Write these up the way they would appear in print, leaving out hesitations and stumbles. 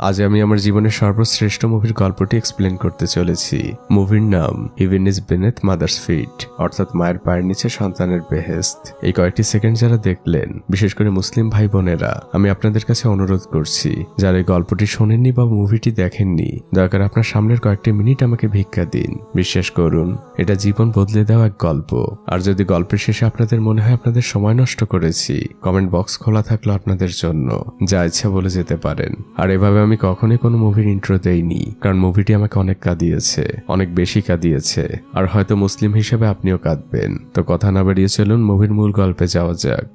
আজ আমি আমার জীবনের সর্বশ্রেষ্ঠ মুভির গল্পটি এক্সপ্লেন করতে চলেছি। মুভির নাম heaven is beneath mother's feet, অর্থাৎ মায়ের পায়ের নিচে সন্তানের বেহেশত। এই কয়েকটি সেকেন্ড যারা দেখলেন, বিশেষ করে মুসলিম ভাই বোনেরা, আমি আপনাদের কাছে অনুরোধ করছি, যারা এই গল্পটি শোনেননি বা মুভিটি দেখেননি, দয়া করে আপনার সামনের কয়েকটি মিনিট আমাকে ভিক্ষা দিন। বিশ্বাস করুন, এটা জীবন বদলে দেওয়া এক গল্প। আর যদি গল্পের শেষে আপনাদের মনে হয় আপনাদের সময় নষ্ট করেছি, কমেন্ট বক্স খোলা থাকলো আপনাদের জন্য, যা ইচ্ছা বলে যেতে পারেন। আর এভাবে আমি কখনোই কোনো মুভির ইন্ট্রো দেইনি, কারণ মুভিটি আমাকে অনেক কাঁদিয়েছে, অনেক বেশি কাঁদিয়েছে। আর হয়তো মুসলিম হিসেবে আপনিও কাঁদবেন। তো কথা না বাড়িয়ে চলুন মুভির মূল গল্পে যাওয়া যাক।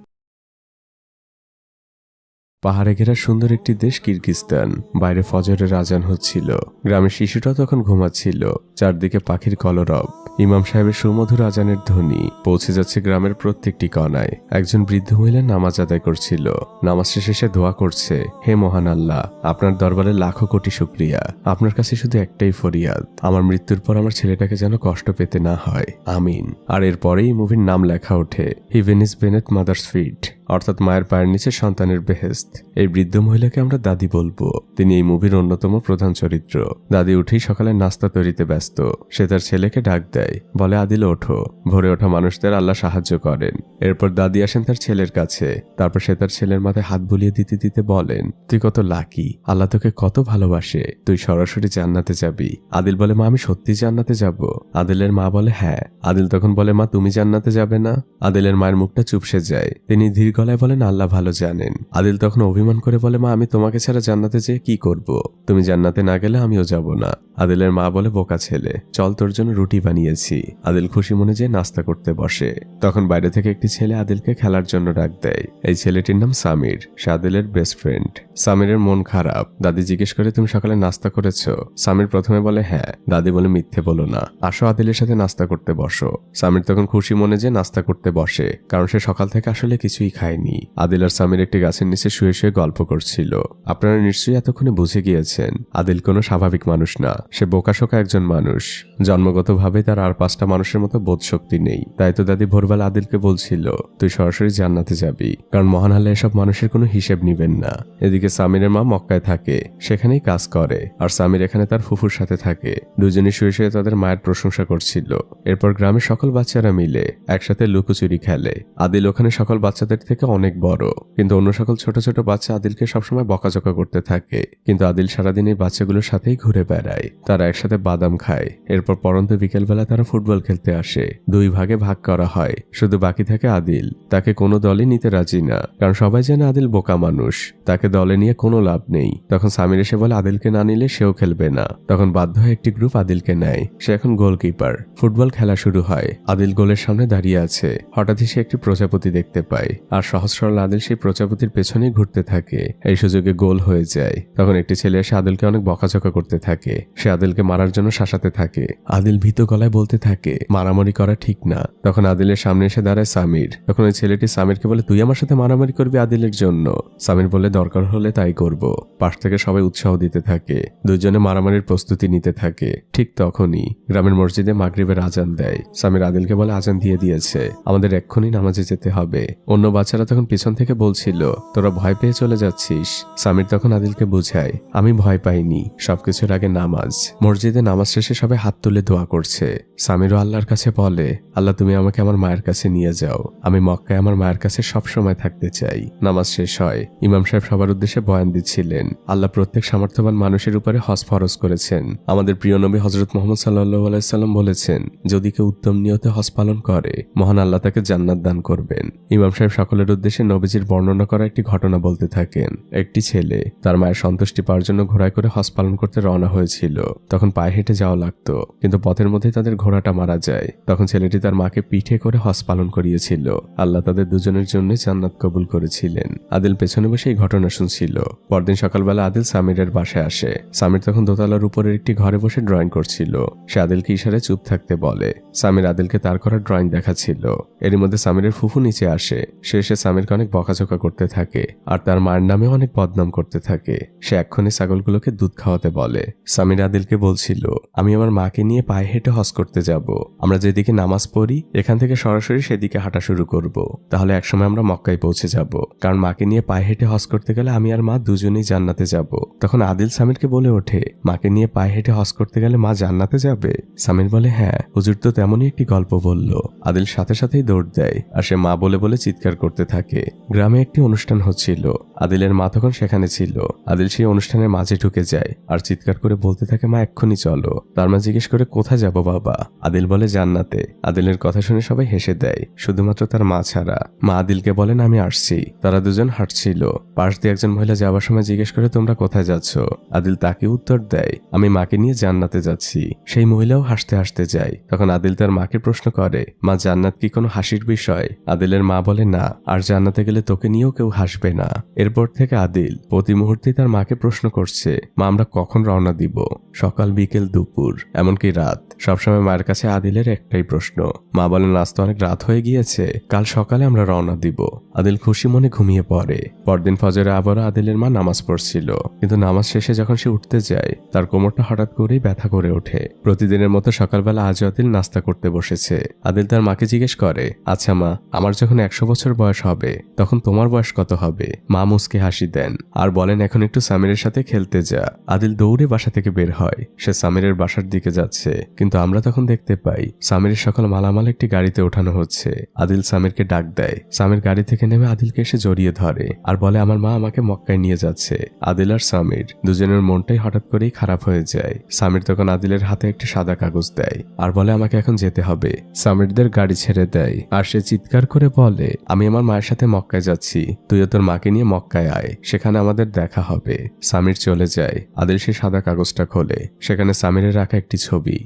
পাহাড়ে ঘেরা সুন্দর একটি দেশ কিরগিস্তান। বাইরে ফজরের আজান হচ্ছিল। গ্রামের শিশুটা তখন ঘুমাচ্ছিল। চারদিকে পাখির কলরব, ইমাম সাহেবের সুমধুর আজানের ধ্বনি পৌঁছে যাচ্ছে গ্রামের প্রত্যেকটি কণায়। একজন বৃদ্ধ মহিলা নামাজ আদায় করছিল। নামাজ শেষে সে দোয়া করছে, হে মহান আল্লাহ, আপনার দরবারে লাখো কোটি শুকরিয়া। আপনার কাছে শুধু একটাই ফরিয়াদ, আমার মৃত্যুর পর আমার ছেলেটাকে যেন কষ্ট পেতে না হয়, আমিন। আর এরপরেই মুভির নাম লেখা ওঠে, heaven is beneath mother's feet, অর্থাৎ মায়ের পায়ের নিচে সন্তানের বেহেশত। এই বৃদ্ধ মহিলাকে আমরা দাদি বলবো। তিনি এই মুভির অন্যতম প্রধান চরিত্র। দাদি উঠেই সকালে নাস্তা তৈরিতে ব্যস্ত। সে তার ছেলেকে ডাক দেয়, বলে, আদিল ওঠো। ভোরে ওঠা মানুষদের আল্লাহ সাহায্য করেন। এরপর দাদি আসেন তার ছেলের কাছে। তারপর সে তার ছেলের মাথায় হাত বুলিয়ে দিতে দিতে বলেন, তুই কত লাকি, আল্লাহ তোকে কত ভালোবাসে, তুই সরাসরি জান্নাতে যাবি। আদিল বলে, মা আমি সত্যি জান্নাতে যাব? আদিলের মা বলে, হ্যাঁ। আদিল তখন বলে, মা তুমি জান্নাতে যাবে না? আদিলের মায়ের মুখটা চুপসে যায়। তিনি ধীর গলায় বলেন, আল্লাহ ভালো জানেন। আদিল তখন অভিমান করে বলে, মা আমি তোমাকে ছাড়া জান্নাতে যেয়ে কি করব? তুমি জান্নাতে না গেলে আমিও যাব না। আদিলের মা বলে, বোকা ছেলে, চল তোর জন্য রুটি বানিয়েছি। আদিল খুশি মনে যেয়ে নাস্তা করতে বসে। তখন বাইরে থেকে একটি ছেলে আদিলকে খেলার জন্য ডাক দেয়। এই ছেলেটির নাম সামির, সে আদিলের বেস্ট ফ্রেন্ড। সামিরের মন খারাপ। দাদি জিজ্ঞেস করে, তুমি সকালে নাস্তা করেছো? সামির প্রথমে বলে, হ্যাঁ। দাদি বলে, মিথ্যে বলো না, আসো আদিলের সাথে নাস্তা করতে বসো। সামির তখন খুশি মনে যে নাস্তা করতে বসে, কারণ সে সকাল থেকে আসলে কিছুই খায়নি। আদিল আর সামির একটি গাছের নিচে শুয়ে শুয়ে গল্প করছিল। আপনারা নিশ্চয়ই এতক্ষণে বুঝে গিয়েছেন, আদিল কোনো স্বাভাবিক মানুষ না, সে বোকাশোকা একজন মানুষ। জন্মগতভাবে তার আর 5টা মানুষের মতো বোধ শক্তি নেই। তাই তো দাদি ভোরবেলা আদিলকে বলছিল, তুই সরাসরি জান্নাতে যাবি, কারণ মহান আল্লাহ এসব মানুষের কোনো হিসেব নিবেন না। এদিকে সামিরের মা মক্কায় থাকে, সেখানেই কাজ করে, আর সামির এখানে তার ফুফুর সাথে থাকে। দুজনই শুয়ে শুয়ে তাদের মায়ের প্রশংসা করছিল। এরপর গ্রামের সকল বাচ্চারা মিলে একসাথে লুকোচুরি খেলে। আদিল ওখানে সকল বাচ্চাদের থেকে অনেক বড়, কিন্তু অন্য সকল ছোট ছোট বাচ্চা আদিলকে সবসময় বকাঝকা করতে থাকে। কিন্তু আদিল সারাদিন এই বাচ্চাগুলোর সাথেই ঘুরে বেড়ায়। তারা একসাথে বাদাম খায়। এরপর পরন্ত বিকেলবেলা তারা ফুটবল খেলতে আসে। 2 ভাগে ভাগ করা হয়। শুধু বাকি থাকে আদিল। তাকে কোনো দলই নিতে রাজি না, কারণ সবাই জানে আদিল বোকা মানুষ, তাকে দলে নিয়ে কোনো লাভ নেই। তখন সামির এসে বলে, আদিলকে না নিলে সেও খেলবে না। তখন বাধ্য হয়ে একটি গ্রুপ আদিলকে নেয়। সে এখন গোলকিপার। ফুটবল খেলা শুরু হয়। আদিল গোলের সামনে দাঁড়িয়ে আছে। হঠাৎই সে একটি প্রজাপতি দেখতে পায়, আর সহজ সরল আদিল সেই প্রজাপতির পেছনেই ঘুরতে থাকে। এই সুযোগে গোল হয়ে যায়। তখন একটি ছেলে এসে আদিলকে অনেক বকাঝকা করতে থাকে। সে আদিলকে মারার জন্য শাসাতে থাকে। আদিল ভীত গলায় বলতে থাকে, মারামারি করা ঠিক না। তখন আদিলের সামনে এসে দাঁড়ায় সামির। তখন ওই ছেলেটি সামিরকে বলে, তুই আমার সাথে মারামারি করবি আদিলের জন্য? সামির বলে, দরকার হলে তাই করব। পাশ থেকে সবাই উৎসাহ দিতে থাকে। দুজনে মারামারির প্রস্তুতি নিতে থাকে। ঠিক তখনই গ্রামের মসজিদে মাগরিবের আজান দেয়। সামির আদিলকে বলে, আজান দিয়ে দিয়েছে, আমাদের এক্ষুনি নামাজে যেতে হবে। অন্য বাচ্চারা তখন পিছন থেকে বলছিল, তোরা ভয় পেয়ে চলে যাচ্ছিস। সামির তখন আদিলকে বুঝায়, আমি ভয় পাইনি, সবকিছুর আগে নামাজ। মসজিদে নামাজ শেষে সবাই হাত তুলে দোয়া করছে। সামিরও আল্লাহর কাছে বলে, আল্লাহ তুমি আমাকে আমার মায়ের কাছে নিয়ে যাও, আমি মক্কায় আমার মায়ের কাছে সব সময় থাকতে চাই। নামাজ শেষ হয়। ইমাম সাহেব সবার উদ্দেশ্যে বয়ান দিচ্ছিলেন। আল্লাহ প্রত্যেক সামর্থ্যবান মানুষের উপরে হজ ফরজ করেছেন। আমাদের প্রিয় নবী হযরত মুহাম্মদ সাল্লাল্লাহু আলাইহি সাল্লাম বলেছেন, যদি কেউ উত্তম নিয়তে হজ পালন করে, মহান আল্লাহ তাকে জান্নাত দান করবেন। ইমাম সাহেব সকলের উদ্দেশ্যে নবীজির বর্ণনা করা একটি ঘটনা বলতে থাকেন। একটি ছেলে তার মায়ের সন্তুষ্টি পাওয়ার জন্য ঘোড়ায় করে হজ পালন করতে রওনা হয়েছিল। তখন পায়ে হেঁটে যাওয়া লাগতো, কিন্তু পথের মধ্যেই তাদের ঘোড়াটা মারা যায়। তখন ছেলেটি তার মাকে পিঠে করে হজ পালন করিয়েছিল। আল্লাহ তাদের দুজনের জন্য জান্নাত কবুল করেছিলেন। আদিল পেছনে বসে এই ঘটনা শুনছিল। পরদিন সকালবেলা আদিল সামিরের বাসায় আসে। সামির তখন দোতলার উপরের একটি ঘরে বসে ড্রয়িং করছিল। সে আদিলকে ইশারায় চুপ থাকতে বলে। সামির আদিলকে তার করা ড্রয়িং দেখাচ্ছিল। এর মধ্যে সামিরের ফুফু নিচে আসে। সে সে সামিরকে অনেক বকাঝকা করতে থাকে আর তার মায়ের নামে অনেক বদনাম করতে থাকে। সে এক্ষুনি ছাগলগুলোকে দুধ খাওয়াতে বলে। সামির আদিলকে বলছিল, আমি আমার মাকে নিয়ে পায়ে হেঁটে হজ করতে যাব। আমরা যেদিকে নামাজ পড়ি এখান থেকে সরাসরি সেদিকে হাঁটা শুরু করব। তাহলে একসময় আমরা মক্কায় পৌঁছে যাব, কারণ মাকে নিয়ে পায়ে হেঁটে হজ করতে গেলে আমি আর মা দুজনেই জান্নাতে যাব। তখন আদিল সামিরকে বলে ওঠে, মাকে নিয়ে পায়ে হেঁটে হজ করতে গেলে মা জান্নাতে যাবে? সামির বলে, হ্যাঁ হুজুর তো তেমনই একটি গল্প বলল। আদিল সাথে সাথেই দৌড় দেয় আর সে মা বলে বলে চিৎকার করতে থাকে। গ্রামে একটি অনুষ্ঠান হচ্ছিল, আদিলের মা তখন সেখানে ছিল। আদিল সেই অনুষ্ঠানের মাঝে ঢুকে যায় আর চিৎকার করে বলতে থাকে, মা এক্ষুনি চলো। তার মা জিজ্ঞেস করে, কোথায় যাব বাবা? আদিল বলে, জান্নাতে। আদিলের কথা শুনে সবাই হেসে দেয়, শুধুমাত্র তার মা ছাড়া। মা আদিলকে বলেন, আমি আসছি। তারা দুজন হাঁটছিল। পাশ দিয়ে একজন মহিলা যাওয়ার সময় জিজ্ঞেস করে, তোমরা কোথায় যাচ্ছ? আদিল তাকে উত্তর দেয়, আমি মাকে নিয়ে জান্নাতে যাচ্ছি। সেই মহিলাও হাসতে হাসতে যায়। তখন আদিল তার মাকে প্রশ্ন করে, মা জান্নাত কি কোনো হাসির বিষয়? আদিলের মা বলে, না, আর জান্নাতে গেলে তোকে নিয়েও কেউ হাসবে না। এরপর থেকে আদিল প্রতি মুহূর্তেই তার মাকে প্রশ্ন করছে, মা আমরা কখন রওনা দিব? সকাল, বিকেল, দুপুর, এমনকি রাত, সবসময় মায়ের কাছে আদিলের একটাই প্রশ্ন। মা বলেন, আজ তো অনেক রাত হয়ে গিয়েছে, কাল সকালে আমরা রওনা দিব। আদিল খুশি মনে ঘুমিয়ে পড়ে। পরদিন ফজরে আবারও আদিলের মা নামাজ পড়ছিল, কিন্তু নামাজ শেষে যখন সে উঠতে যায় তার কোমরটা হঠাৎ করেই ব্যথা করে ওঠে। প্রতিদিনের মতো সকালবেলা আজ আদিল নাস্তা করতে বসেছে। আদিল তার মাকে জিজ্ঞেস করে, আচ্ছা মা, আমার যখন 100 বছর বয়স হবে তখন তোমার বয়স কত হবে? মা মুচকে হাসি দেন আর বলেন, এখন একটু সামিরের সাথে খেলতে যা। আদিল দৌড়ে বাসা থেকে বের হয়। সে সামিরের বাসার দিকে যাচ্ছে, কিন্তু আমরা তখন দেখতে পাই সামিরের সকল মালামাল একটি গাড়িতে ওঠানো হচ্ছে। আদিল সামিরকে ডাক দেয়। সামির গাড়ি থেকে নেমে আদিলকে এসে জড়িয়ে ধরে আর বলে, আমার মা আমাকে মক্কায় নিয়ে যাচ্ছে। আদিল আর সামির দুজনের মনটাই হঠাৎ করেই খারাপ হয়ে যায়। সামির তখন আদিলের হাতে একটি সাদা কাগজ দেয় আর বলে, আমাকে এখন যেতে হবে। সামিরদের গাড়ি ছেড়ে দেয় আর সে চিৎকার করে বলে, আমি আমার মায়ের সাথে মক্কায় যাচ্ছি, তুইও তোর মাকে নিয়ে মক্কায় আয়, সেখানে আমাদের দেখা হবে। সামির চলে যায়। আদিল সে সাদা কাগজটা খোলে। সেখানে সামিরের রাখা একটি ছবি।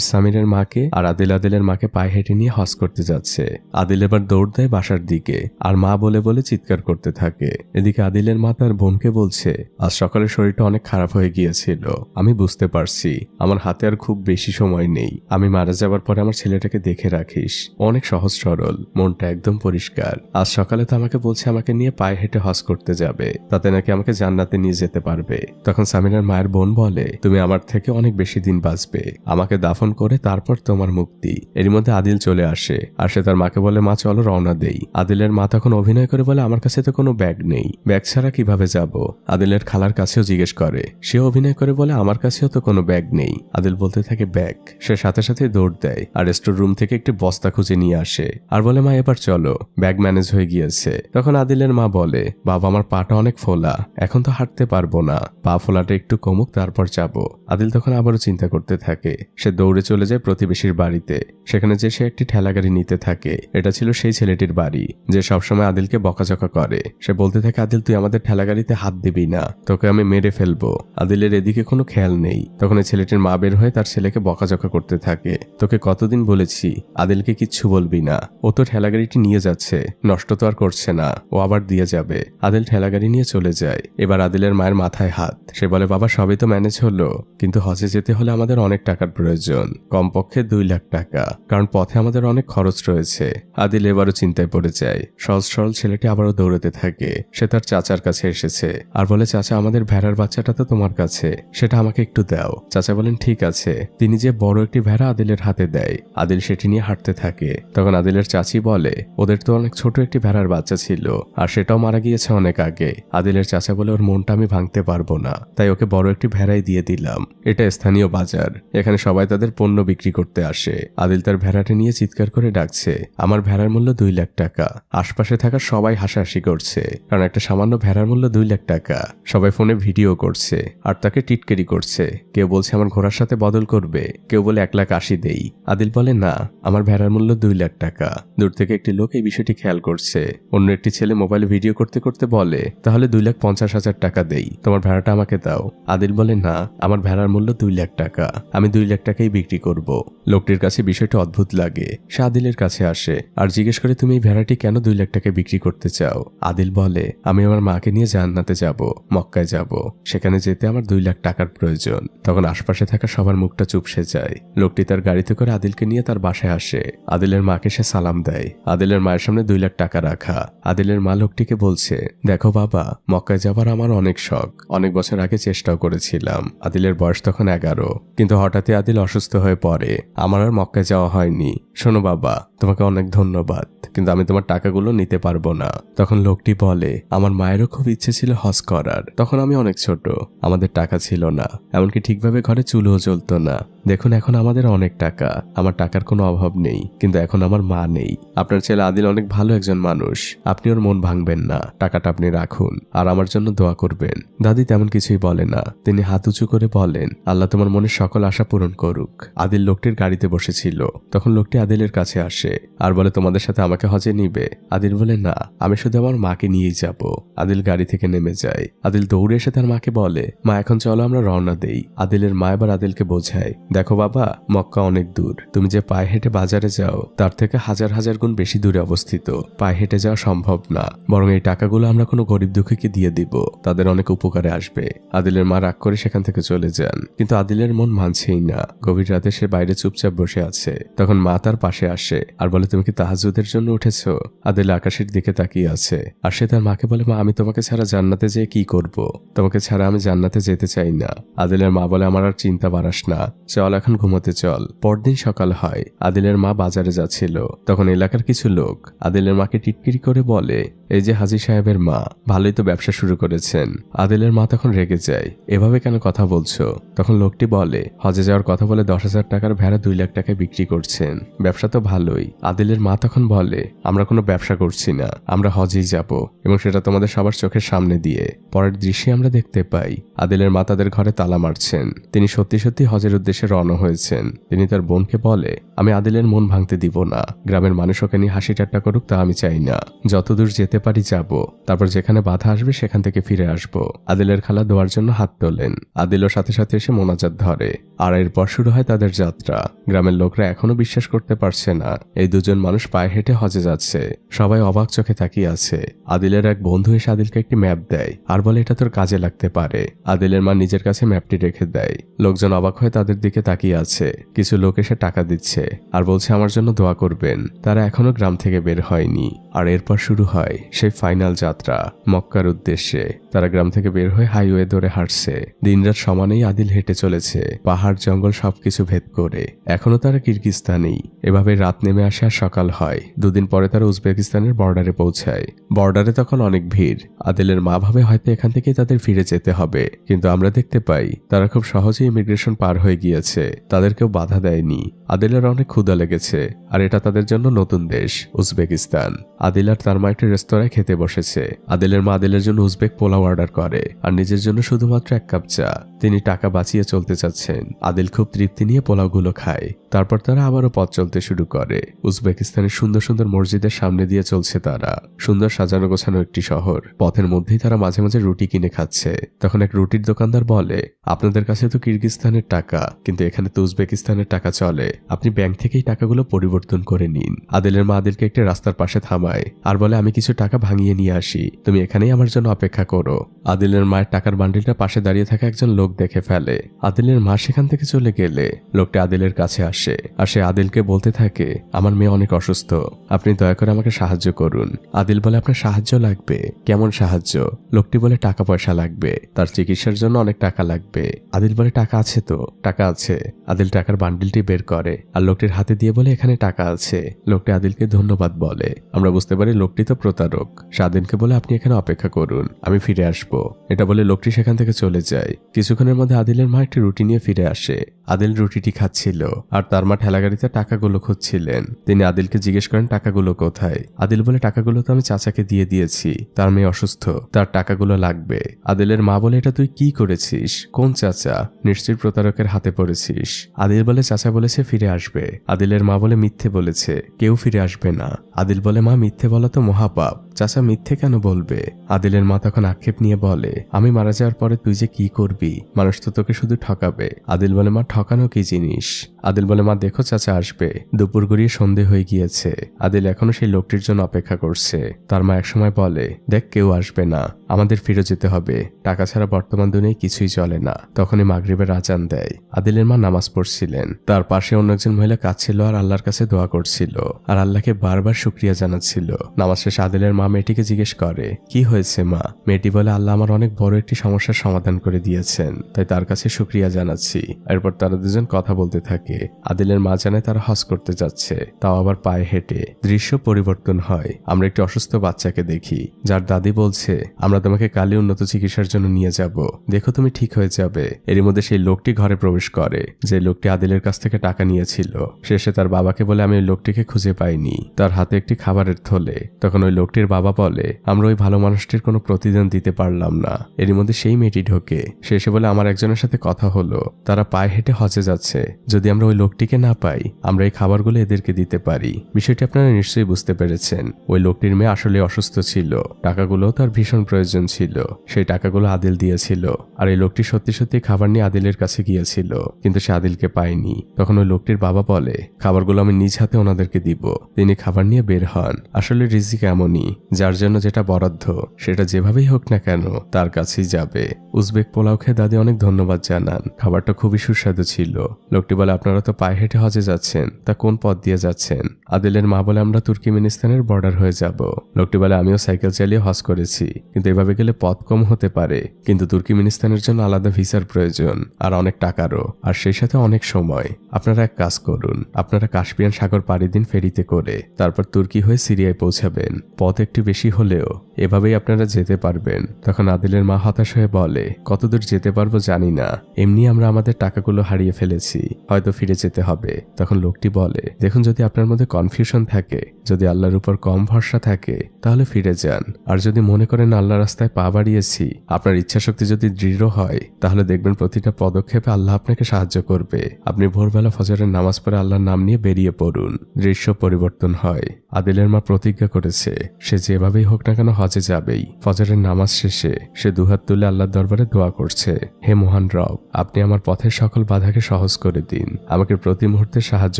সামিরের মাকে আর আদিলের মাকে পায়ে হেঁটে নিয়ে হজ করতে যাচ্ছে। আদিল এবার দৌড় দেয় বাসার দিকে আর মা বলে বলে চিৎকার করতে থাকে। এদিকে আদিলের মা তার বোনকে বলছে, আজ সকালে শরীরটা অনেক খারাপ হয়ে গিয়েছিল, আমি বুঝতে পারছি আমার হাতে আর খুব বেশি সময় নেই। আমি মারা যাবার পরে আমার ছেলেটাকে দেখে রাখিস, অনেক সহজ সরল, মনটা একদম পরিষ্কার। আজ সকালে তো আমাকে বলছে আমাকে নিয়ে পায়ে হেঁটে হজ করতে যাবে, তাতে নাকি আমাকে জান্নাতে নিয়ে যেতে পারবে। তখন সামিরার মায়ের বোন বলে, তুমি আমার থেকে অনেক বেশি দিন বাঁচবে, আমাকে দাফন করে তারপর তোমার মুক্তি। এর মধ্যে আদিল চলে আসে আর সে তার মাকে বলে, মা চলো রওনা দেই। আদিলের মা তখন অভিনয় করে বলে, আমার কাছে তো কোনো ব্যাগ নেই, ব্যাগ ছাড়া কিভাবে যাব? আদিলের খালার কাছেও জিজ্ঞেস করে, সে অভিনয় করে বলে, আমার কাছেও তো কোনো ব্যাগ নেই। আদিল বলতে থাকে ব্যাগ। সে সাথে সাথে দৌড় দেয় আর স্টোর রুম থেকে একটি বস্তা খুঁজে নিয়ে আসে আর বলে, মা এবার চলো, ব্যাগ ম্যানেজ হয়ে গিয়েছে। তখন আদিলের মা বলে, বাবা আমার পাটা অনেক ফোলা, এখন তো হাঁটতে পারবো না, পা ফোলাটা একটু কমুক তারপর যাব। আদিল তখন আবারও চিন্তা করতে থাকে। সে দৌড়ে চলে যায় প্রতিবেশীর বাড়িতে। সেখানে যে সে একটি ঠেলাগাড়ি নিতে থাকে। এটা ছিল সেই ছেলেটির বাড়ি যে সবসময় আদিলকে বকাঝকা করে। সে বলতে থাকে, আদিল তুই আমাদের ঠেলাগাড়িতে হাত দিবি না, তোকে আমি মেরে ফেলবো। আদিলের এদিকে কোনো খেয়াল নেই। তখন এই ছেলেটির মা বের হয়ে তার ছেলেকে বকাঝকা করতে থাকে, তোকে কতদিন বলেছি আদিলকে কিচ্ছু বলবি না, ও তো ঠেলাগাড়িটি নিয়ে যাচ্ছে, নষ্ট তো আর করছে না, ও আবার দিয়ে যাবে। আদিল ঠেলাগাড়ি নিয়ে চলে যায়। এবার আদিলের মায়ের মাথায় হাত। সে বলে, বাবা সবই তো ম্যানেজ হলো, কিন্তু হজে যেতে হলে আমাদের অনেক টাকার প্রয়োজন, কমপক্ষে 2 লাখ টাকা, কারণ পথে আমাদের অনেক খরচ রয়েছে। আদিল এবারও চিন্তায় পড়ে যায়। সহজ সরল ছেলেটি আবারও দৌড়াতে থাকে। সে তার চাচার কাছে এসেছে আর বলে, চাচা আমাদের ভেড়ার বাচ্চাটা তো তোমার কাছে, সেটা আমাকে একটু দাও। চাচা বলেন, ঠিক আছে। তিনি যে বড় একটি ভেড়া আদিলের হাতে দেয়। আদিল সেটি নিয়ে হাঁটতে থাকে। তখন আদিলের চাচি বলে, ওদের তো অনেক ছোট একটি ভেড়ার বাচ্চা ছিল আর সেটাও মারা গিয়েছে অনেক আগে। আদিলের চাচা বলে, ওর মনটা আমি ভাঙতে পারবো না, তাই ওকে বড় একটি ভেড়াই দিয়ে দিলাম। এটা স্থানীয় বাজার, এখানে সবাই তাদের পণ্য বিক্রি করতে আসে। আদিল তার ভেড়াটা নিয়ে চিৎকার করে ডাকছে, আমার ভেড়ার মূল্য 2 লাখ টাকা। আশপাশে থাকা সবাই হাসাহাসি করছে, কারণ একটা সামান্য ভেড়ার মূল্য 2 লাখ টাকা। সবাই ফোনে ভিডিও করছে আর তাকে টিটকেরি করছে। কেউ বলছে আমার ঘোড়ার সাথে বদল করবে, কেউ বলে 1,80,000 দেই। আদিল বলে, না, আমার ভেড়ার মূল্য 2 লাখ টাকা। দূর থেকে একটি লোক এই বিষয়টি খেয়াল করছে। অন্য একটি ছেলে মোবাইলে ভিডিও করতে করতে বলে, তাহলে 2,50,000 টাকা দেই, তোমার ভেড়াটা আমাকে দাও। আদিল বলে, না, আমার ভেড়ার মূল্য 2 লাখ টাকা, আমি 2 লাখ টাকাই বিক্রি করব। লোকটির কাছে বিষয়টা অদ্ভুত লাগে। সে আদিলের কাছে আসে আর জিজ্ঞেস করে, তুমি এই ভেড়াটি কেন 2 লাখ টাকা বিক্রি করতে চাও? আদিল বলে, আমি আমার মাকে নিয়ে জান্নাতে যাব, মক্কায় যাব, সেখানে যেতে আমার 2 লাখ টাকার প্রয়োজন। তখন আশপাশে থাকা সবার মুখটা চুপসে যায়। লোকটি তার গাড়িতে করে আদিলকে নিয়ে তার বাসায় আসে। আদিলের মাকে সে সালাম দেয়। আদিলের মায়ের সামনে 2 লাখ টাকা টাকা রাখা। আদিলের মা লোকটিকে বলছে, দেখো বাবা, মক্কায় যাবার আমার অনেক শখ, অনেক বছর আগে চেষ্টাও করেছিলাম। আদিলের বয়স তখন 11, কিন্তু হঠাৎই আদিল অসুস্থ হয়ে পড়ে, আমার আর মক্কায় যাওয়া হয়নি। শোনো বাবা, তোমাকে অনেক ধন্যবাদ, কিন্তু আমি তোমার টাকাগুলো নিতে পারবো না। তখন লোকটি বলে, আমার মায়েরও খুব ইচ্ছে ছিল হজ করার, তখন আমি অনেক ছোট, আমাদের টাকা ছিল না, এমনকি ঠিকভাবে ঘরে চুলোও জ্বলতো না। দেখুন এখন আমাদের অনেক টাকা, আমার টাকার কোনো অভাব নেই, কিন্তু এখন আমার মা নেই। আপনার ছেলে আদিল অনেক ভালো একজন মানুষ, আপনি ওর মন ভাঙবেন না, টাকাটা আপনি রাখুন আর আমার জন্য দোয়া করবেন। দাদি তেমন কিছুই বলে না, তিনি হাত উঁচু করে বলেন, আল্লাহ তোমার মনের সকল আশা পূরণ করুক। আদিল লোকটির গাড়িতে বসেছিল, তখন লোকটি আদিলের কাছে আসে আর বলে, তোমাদের সাথে আমাকে হজে নিবে? আদিল বলে, না, আমি শুধু আমার মাকে নিয়েই যাব। আদিল গাড়ি থেকে নেমে যায়। আদিল দৌড়ে এসে তার মাকে বলে, মা এখন চলো আমরা রওনা দেই। আদিলের মা এবার আদিলকে বোঝায়, দেখো বাবা, মক্কা অনেক দূর, তুমি যে পায়ে হেঁটে বাজারে যাও তার থেকে হাজার হাজার গুণ বেশি দূরে অবস্থিত, পায়ে হেঁটে যাওয়া সম্ভব না, বরং এই টাকাগুলো আমরা কোনো গরিব দুঃখীকে দিয়ে দিব, তাদের অনেক উপকারে আসবে। আদিলের মা রাগ করে সেখান থেকে চলে যান, কিন্তু আদিলের মন মানছেই না। গভীর রাতে সে বাইরে চুপচাপ বসে আছে, তখন মা তার পাশে আসে আর বলে, তুমি কি তাহাজ্জুদের জন্য উঠেছো? আদিল আকাশের দিকে তাকিয়ে আছে আর সে তার মাকে বলে, মা আমি তোমাকে ছাড়া জান্নাতে যেয়ে কি করব? তোমাকে ছাড়া আমি জান্নাতে যেতে চাই না। আদিলের মা বলে, আমার আর চিন্তা বাড়াস না, চল এখন ঘুমোতে চল। পরদিন সকাল হয়, আদিলের মা বাজারে যাচ্ছিল, তখন এলাকার কিছু লোক আদিলের মাকে টিটকিরি করে বলে, এই যে হাজী সাহেবের মা, ভালোই তো ব্যবসা শুরু করেছেন। আদিলের মা তখন রেগে যায়, এভাবে কেন কথা বলছো? তখন লোকটি বলে, হজে যাওয়ার কথা বলে 10,000 টাকার ভেড়া 2 লাখ টাকায় বিক্রি করছেন, ব্যবসা তো ভালোই। আদিলের মা তখন বলে, আমরা কোনো ব্যবসা করছি না, আমরা হজেই যাব, এবং সেটা তোমাদের সবার চোখের সামনে দিয়ে। পরের দৃশ্যে আমরা দেখতে পাই আদিলের মা তাদের ঘরে তালা মারছেন, তিনি সত্যি সত্যি হজের উদ্দেশ্যে রওনা হয়েছেন। তিনি তার বোনকে বলে, আমি আদিলের মন ভাঙতে দিব না, গ্রামের মানুষ ওকে নিয়ে হাসি ঠাট্টা করুক তা আমি চাই না, যতদূর যেতে পারি যাব, তারপর যেখানে বাধা আসবে সেখান থেকে ফিরে আসব। আদিলের খালা দোয়ার জন্য হাত তোলেন, আদিলও সাথে সাথে এসে মোনাজাত ধরে, আর এরপর শুরু হয় তাদের যাত্রা। গ্রামের লোকরা এখনো বিশ্বাস করতে পারছে না এই দুজন মানুষ পায়ে হেঁটে হজে যাচ্ছে, সবাই অবাক চোখে তাকিয়ে আছে। আদিলের এক বন্ধু এসে আদিলকে একটি ম্যাপ দেয় আর বলে, এটা তোর কাজে লাগতে পারে। আদিলের মা নিজের কাছে ম্যাপটি রেখে দেয়। লোকজন অবাক হয়ে তাদের দিকে তাকিয়ে আছে, কিছু লোক এসে টাকা দিচ্ছে আর বলছে আমার জন্য দোয়া করবেন। তারা এখনো গ্রাম থেকে বের হয়নি, আর এরপর শুরু হয় সেই ফাইনাল যাত্রা মক্কার উদ্দেশ্যে। তারা গ্রাম থেকে বের হয়ে হাইওয়ে ধরে হাঁটছে, দিনরাত সমানেই আদিল হেঁটে চলেছে, পাহাড় জঙ্গল সবকিছু ভেদ করে। এখনো তারা কিরগিস্তানেই। এভাবে রাত নেমে আসে আর সকাল হয়। 2 দিন পরে তারা উজবেকিস্তানের বর্ডারে পৌঁছায়। বর্ডারে তখন অনেক ভিড়। আদিলের মা ভাবে হয়তো এখান থেকে তাদের ফিরে যেতে হবে, কিন্তু আমরা দেখতে পাই তারা খুব সহজেই ইমিগ্রেশন পার হয়ে গিয়েছে, তাদের কেউ বাধা দেয়নি। আদিলের অনেক ক্ষুধা লেগেছে, আর এটা তাদের জন্য নতুন দেশ উজবেকিস্তান। আদিল আর তার মা একটি রেস্তোরাঁয় খেতে বসেছে। আদিলের মা আদিলের জন্য উজবেক পোলাও অর্ডার করে আর নিজের জন্য শুধুমাত্র 1 কাপ চা। তিনি টাকা বাঁচিয়ে চলতে চাচ্ছেন। আদিল খুব তৃপ্তি নিয়ে পোলাওগুলো খায়। তারপর তারা আবারও পথ চলতে শুরু করে। উজবেকিস্তানের সুন্দর সুন্দর মসজিদের সামনে দিয়ে চলছে তারা। সুন্দর সাজানো গোছানো একটি শহর। পথের মধ্যেই তারা মাঝে মাঝে রুটি কিনে খাচ্ছে। তখন এক রুটির দোকানদার বলে, আপনাদের কাছে তো কিরগিস্তানের টাকা, কিন্তু এখানে তো উজবেকিস্তানের টাকা চলে, আপনি ব্যাংক থেকেই টাকাগুলো পরিবর্তন করে নিন। আদিলের মা আদিলকে একটি রাস্তার পাশে থামায় আর বলে, আমি কিছু টাকা ভাঙিয়ে নিয়ে আসি, তুমি এখানেই আমার জন্য অপেক্ষা করো। আদিলের মায়ের টাকার বান্ডিলটা পাশে দাঁড়িয়ে থাকা একজন লোক দেখে ফেলে। আদিলের মা সেখান থেকে চলে গেলে লোকটা আদিলের কাছে আসে আর সে আদিলকে বলতে থাকে, আমার মেয়ে অনেক অসুস্থ, আপনি দয়া করে আমাকে সাহায্য করুন। আদিল বলে, আপনার সাহায্য লাগবে? কেমন সাহায্য? লোকটি বলে, টাকা পয়সা লাগবে, তার চিকিৎসার জন্য অনেক টাকা লাগবে। আদিল বলে, টাকা আছে তো? টাকা আছে। আদিল টাকার বান্ডিলটি বের করে আর লোকটির হাতে দিয়ে বলে, এখানে টাকা আছে। লোকটি আদিলকে ধন্যবাদ বলে। আমরা বুঝতে পারি লোকটি তো প্রতারক। সে আদিলকে বলে, আপনি এখানে অপেক্ষা করুন, আমি ফিরে আসবো। এটা বলে লোকটি সেখান থেকে চলে যায়। কিছুক্ষণের মধ্যে আদিলের মা একটি রুটি নিয়ে ফিরে আসে। আদিল রুটিটি খাচ্ছিল আর তার মা ঠেলাগাড়িতে টাকাগুলো খুঁজছিলেন। তিনি আদিলকে জিজ্ঞেস করেন, টাকাগুলো কোথায়? আদিল বলে, টাকাগুলো তো আমি চাচাকে দিয়ে দিয়েছি, তার মেয়ে অসুস্থ, তার টাকাগুলো লাগবে। আদিলের মা বলে, এটা তুই কি করেছিস? কোন চাচা? নিশ্চয়ই প্রতারকের হাতে পড়েছিস। আদিল বলে, চাচা বলেছে ফিরে আসবে। আদিলের মা বলে, মিথ্যে বলেছে, কেউ ফিরে আসবে না। আদিল বলে, মা মিথ্যে বলা তো মহাপাপ, চাচা মিথ্যে কেন বলবে? আদিলের মা তখন আক্ষেপ নিয়ে বলে, আমি মারা যাওয়ার পরে তুই যে কি করবি? মানুষ তো তোকে শুধু ঠকাবে। আদিল বলে, মা ঠকানো কি জিনিস? আদিল বলে, মা দেখো চাচা আসবে, দুপুর গড়িয়ে সন্ধে হয়ে গিয়েছে। আদিল এখনো সেই লোকটির জন্য অপেক্ষা করছে। তার মা একসময় বলে, দেখ কেউ আসবে না, আমাদের ফিরে যেতে হবে, টাকা ছাড়া বর্তমান দুনিয়ায় কিছুই চলে না। তখনই মাগরিবের আজান দেয়। আদিলের মা নামাজ পড়ছিলেন, তার পাশে অন্য একজন মহিলা কাঁদছিল আর আল্লাহর কাছে দোয়া করছিল আর আল্লাহকে বারবার শুকরিয়া জানাচ্ছিল। নামাজ শেষে আদিলের মা মেয়েটিকে জিজ্ঞেস করে, কি হয়েছে মা? মেয়েটি বলে, আল্লাহ আমার অনেক বড় একটি সমস্যার সমাধান করে দিয়েছেন, তাই তার কাছে শুকরিয়া জানাচ্ছি। এরপর তারা দুজন কথা বলতে থাকে। আদিলের মা জানায় তারা হজ করতে যাচ্ছে, তাও আবার পায়ে হেঁটে। দৃশ্য পরিবর্তন হয়। আমরা একটি অসুস্থ বাচ্চাকে দেখি, যার দাদি বলছে, আমরা তোমাকে কালই উন্নত চিকিৎসার জন্য নিয়ে যাব, দেখো তুমি ঠিক হয়ে যাবে। এরই মধ্যে সেই লোকটি ঘরে প্রবেশ করে, যে লোকটি আদিলের কাছ থেকে টাকা নিয়েছিল। শেষে তার বাবাকে বলে, আমি ওই লোকটিকে খুঁজে পাইনি। তার হাতে একটি খাবারের থলে। তখন ওই লোকটির বাবা বলে, আমরা ওই ভালো মানুষটির কোনো প্রতিদান দিতে পারলাম না। এরই মধ্যে সেই মেয়েটি ঢোকে। শেষে বলে, আমার একজনের সাথে কথা হলো, তারা পায়ে হেঁটে হজে যাচ্ছে। যদি আমরা ওই লোকটিকে না পাই, আমরা এই খাবারগুলো এদেরকে দিতে পারি। বিষয়টি আপনারা নিশ্চয়ই বুঝতে পেরেছেন। ওই লোকটির মেয়ে আসলে অসুস্থ ছিল, টাকাগুলো তার ভীষণ প্রয়োজন ছিল। সেই টাকাগুলো আদিল দিয়েছিল। আর এই লোকটি সত্যি সত্যি খাবার নিয়ে আদিলের কাছে গিয়েছিল, কিন্তু সে আদিলকে পায়নি। তখন ওই লোকটির বাবা বলে, খাবারগুলো আমি নিজ হাতে ওনাদেরকে দিব। তিনি খাবার নিয়ে বের হন। আসলে রিজিক এমনই, যার জন্য যেটা বরাদ্দ সেটা যেভাবেই হোক না কেন তার কাছেই যাবে। উজবেক পোলাও খেয়ে দাদি অনেক ধন্যবাদ জানান। খাবারটা খুবই সুস্বাদু ছিল। লোকটি বলে, আপনারা তো পায়ে হেঁটে হজে যাচ্ছেন, তা কোন পথ দিয়ে যাচ্ছেন? আদিলের মা বলে, আমরা তুর্কিমেনিস্তানের বর্ডার হয়ে যাব। লোকটি বলে, আমিও সাইকেল চালিয়ে হজ করেছি, কিন্তু এভাবে গেলে পথ কম হতে পারে। কিন্তু তুর্কিমেনিস্তানের জন্য আলাদা ভিসার প্রয়োজন আর অনেক টাকারও, আর সেই সাথে অনেক সময়। আপনারা এক কাজ করুন, আপনারা কাস্পিয়ান সাগর পাড়ি দিন ফেরিতে করে, তারপর তুর্কি হয়ে সিরিয়ায় পৌঁছাবেন। পথ একটু বেশি হলেও এভাবেই আপনারা যেতে পারবেন। তখন আদিলের মা হতাশ হয়ে বলে, কতদূর যেতে পারবো জানি না, এমনি আমরা আমাদের টাকাগুলো হারিয়ে ফেলেছি, হয়তো ফিরে যেতে হবে। তখন লোকটি বলে, দেখুন, যদি আপনার মধ্যে কনফিউশন থাকে, যদি আল্লাহর উপর কম ভরসা থাকে, তাহলে ফিরে যান। আর যদি মনে করেন আল্লাহ রাস্তায় পা বাড়িয়েছি, আপনার ইচ্ছাশক্তি যদি দৃঢ় হয়, তাহলে দেখবেন প্রতিটা পদক্ষেপে আল্লাহ আপনাকে সাহায্য করবে। আপনি ভোরবেলা ফজরের নামাজ পড়ে আল্লাহর নাম নিয়ে বেরিয়ে পড়ুন। দৃশ্য পরিবর্তন হয়। আদিলের মা প্রতিজ্ঞা করেছে, সে যেভাবেই হোক না কেন হজে যাবেই। ফজরের নামাজ শেষে সে দুহাত তুলে আল্লাহর দরবারে দোয়া করছে, হে মহান রব, আপনি আমার পথের সকল বাধাকে সহজ করে দিন, আমাকে প্রতি মুহূর্তে সাহায্য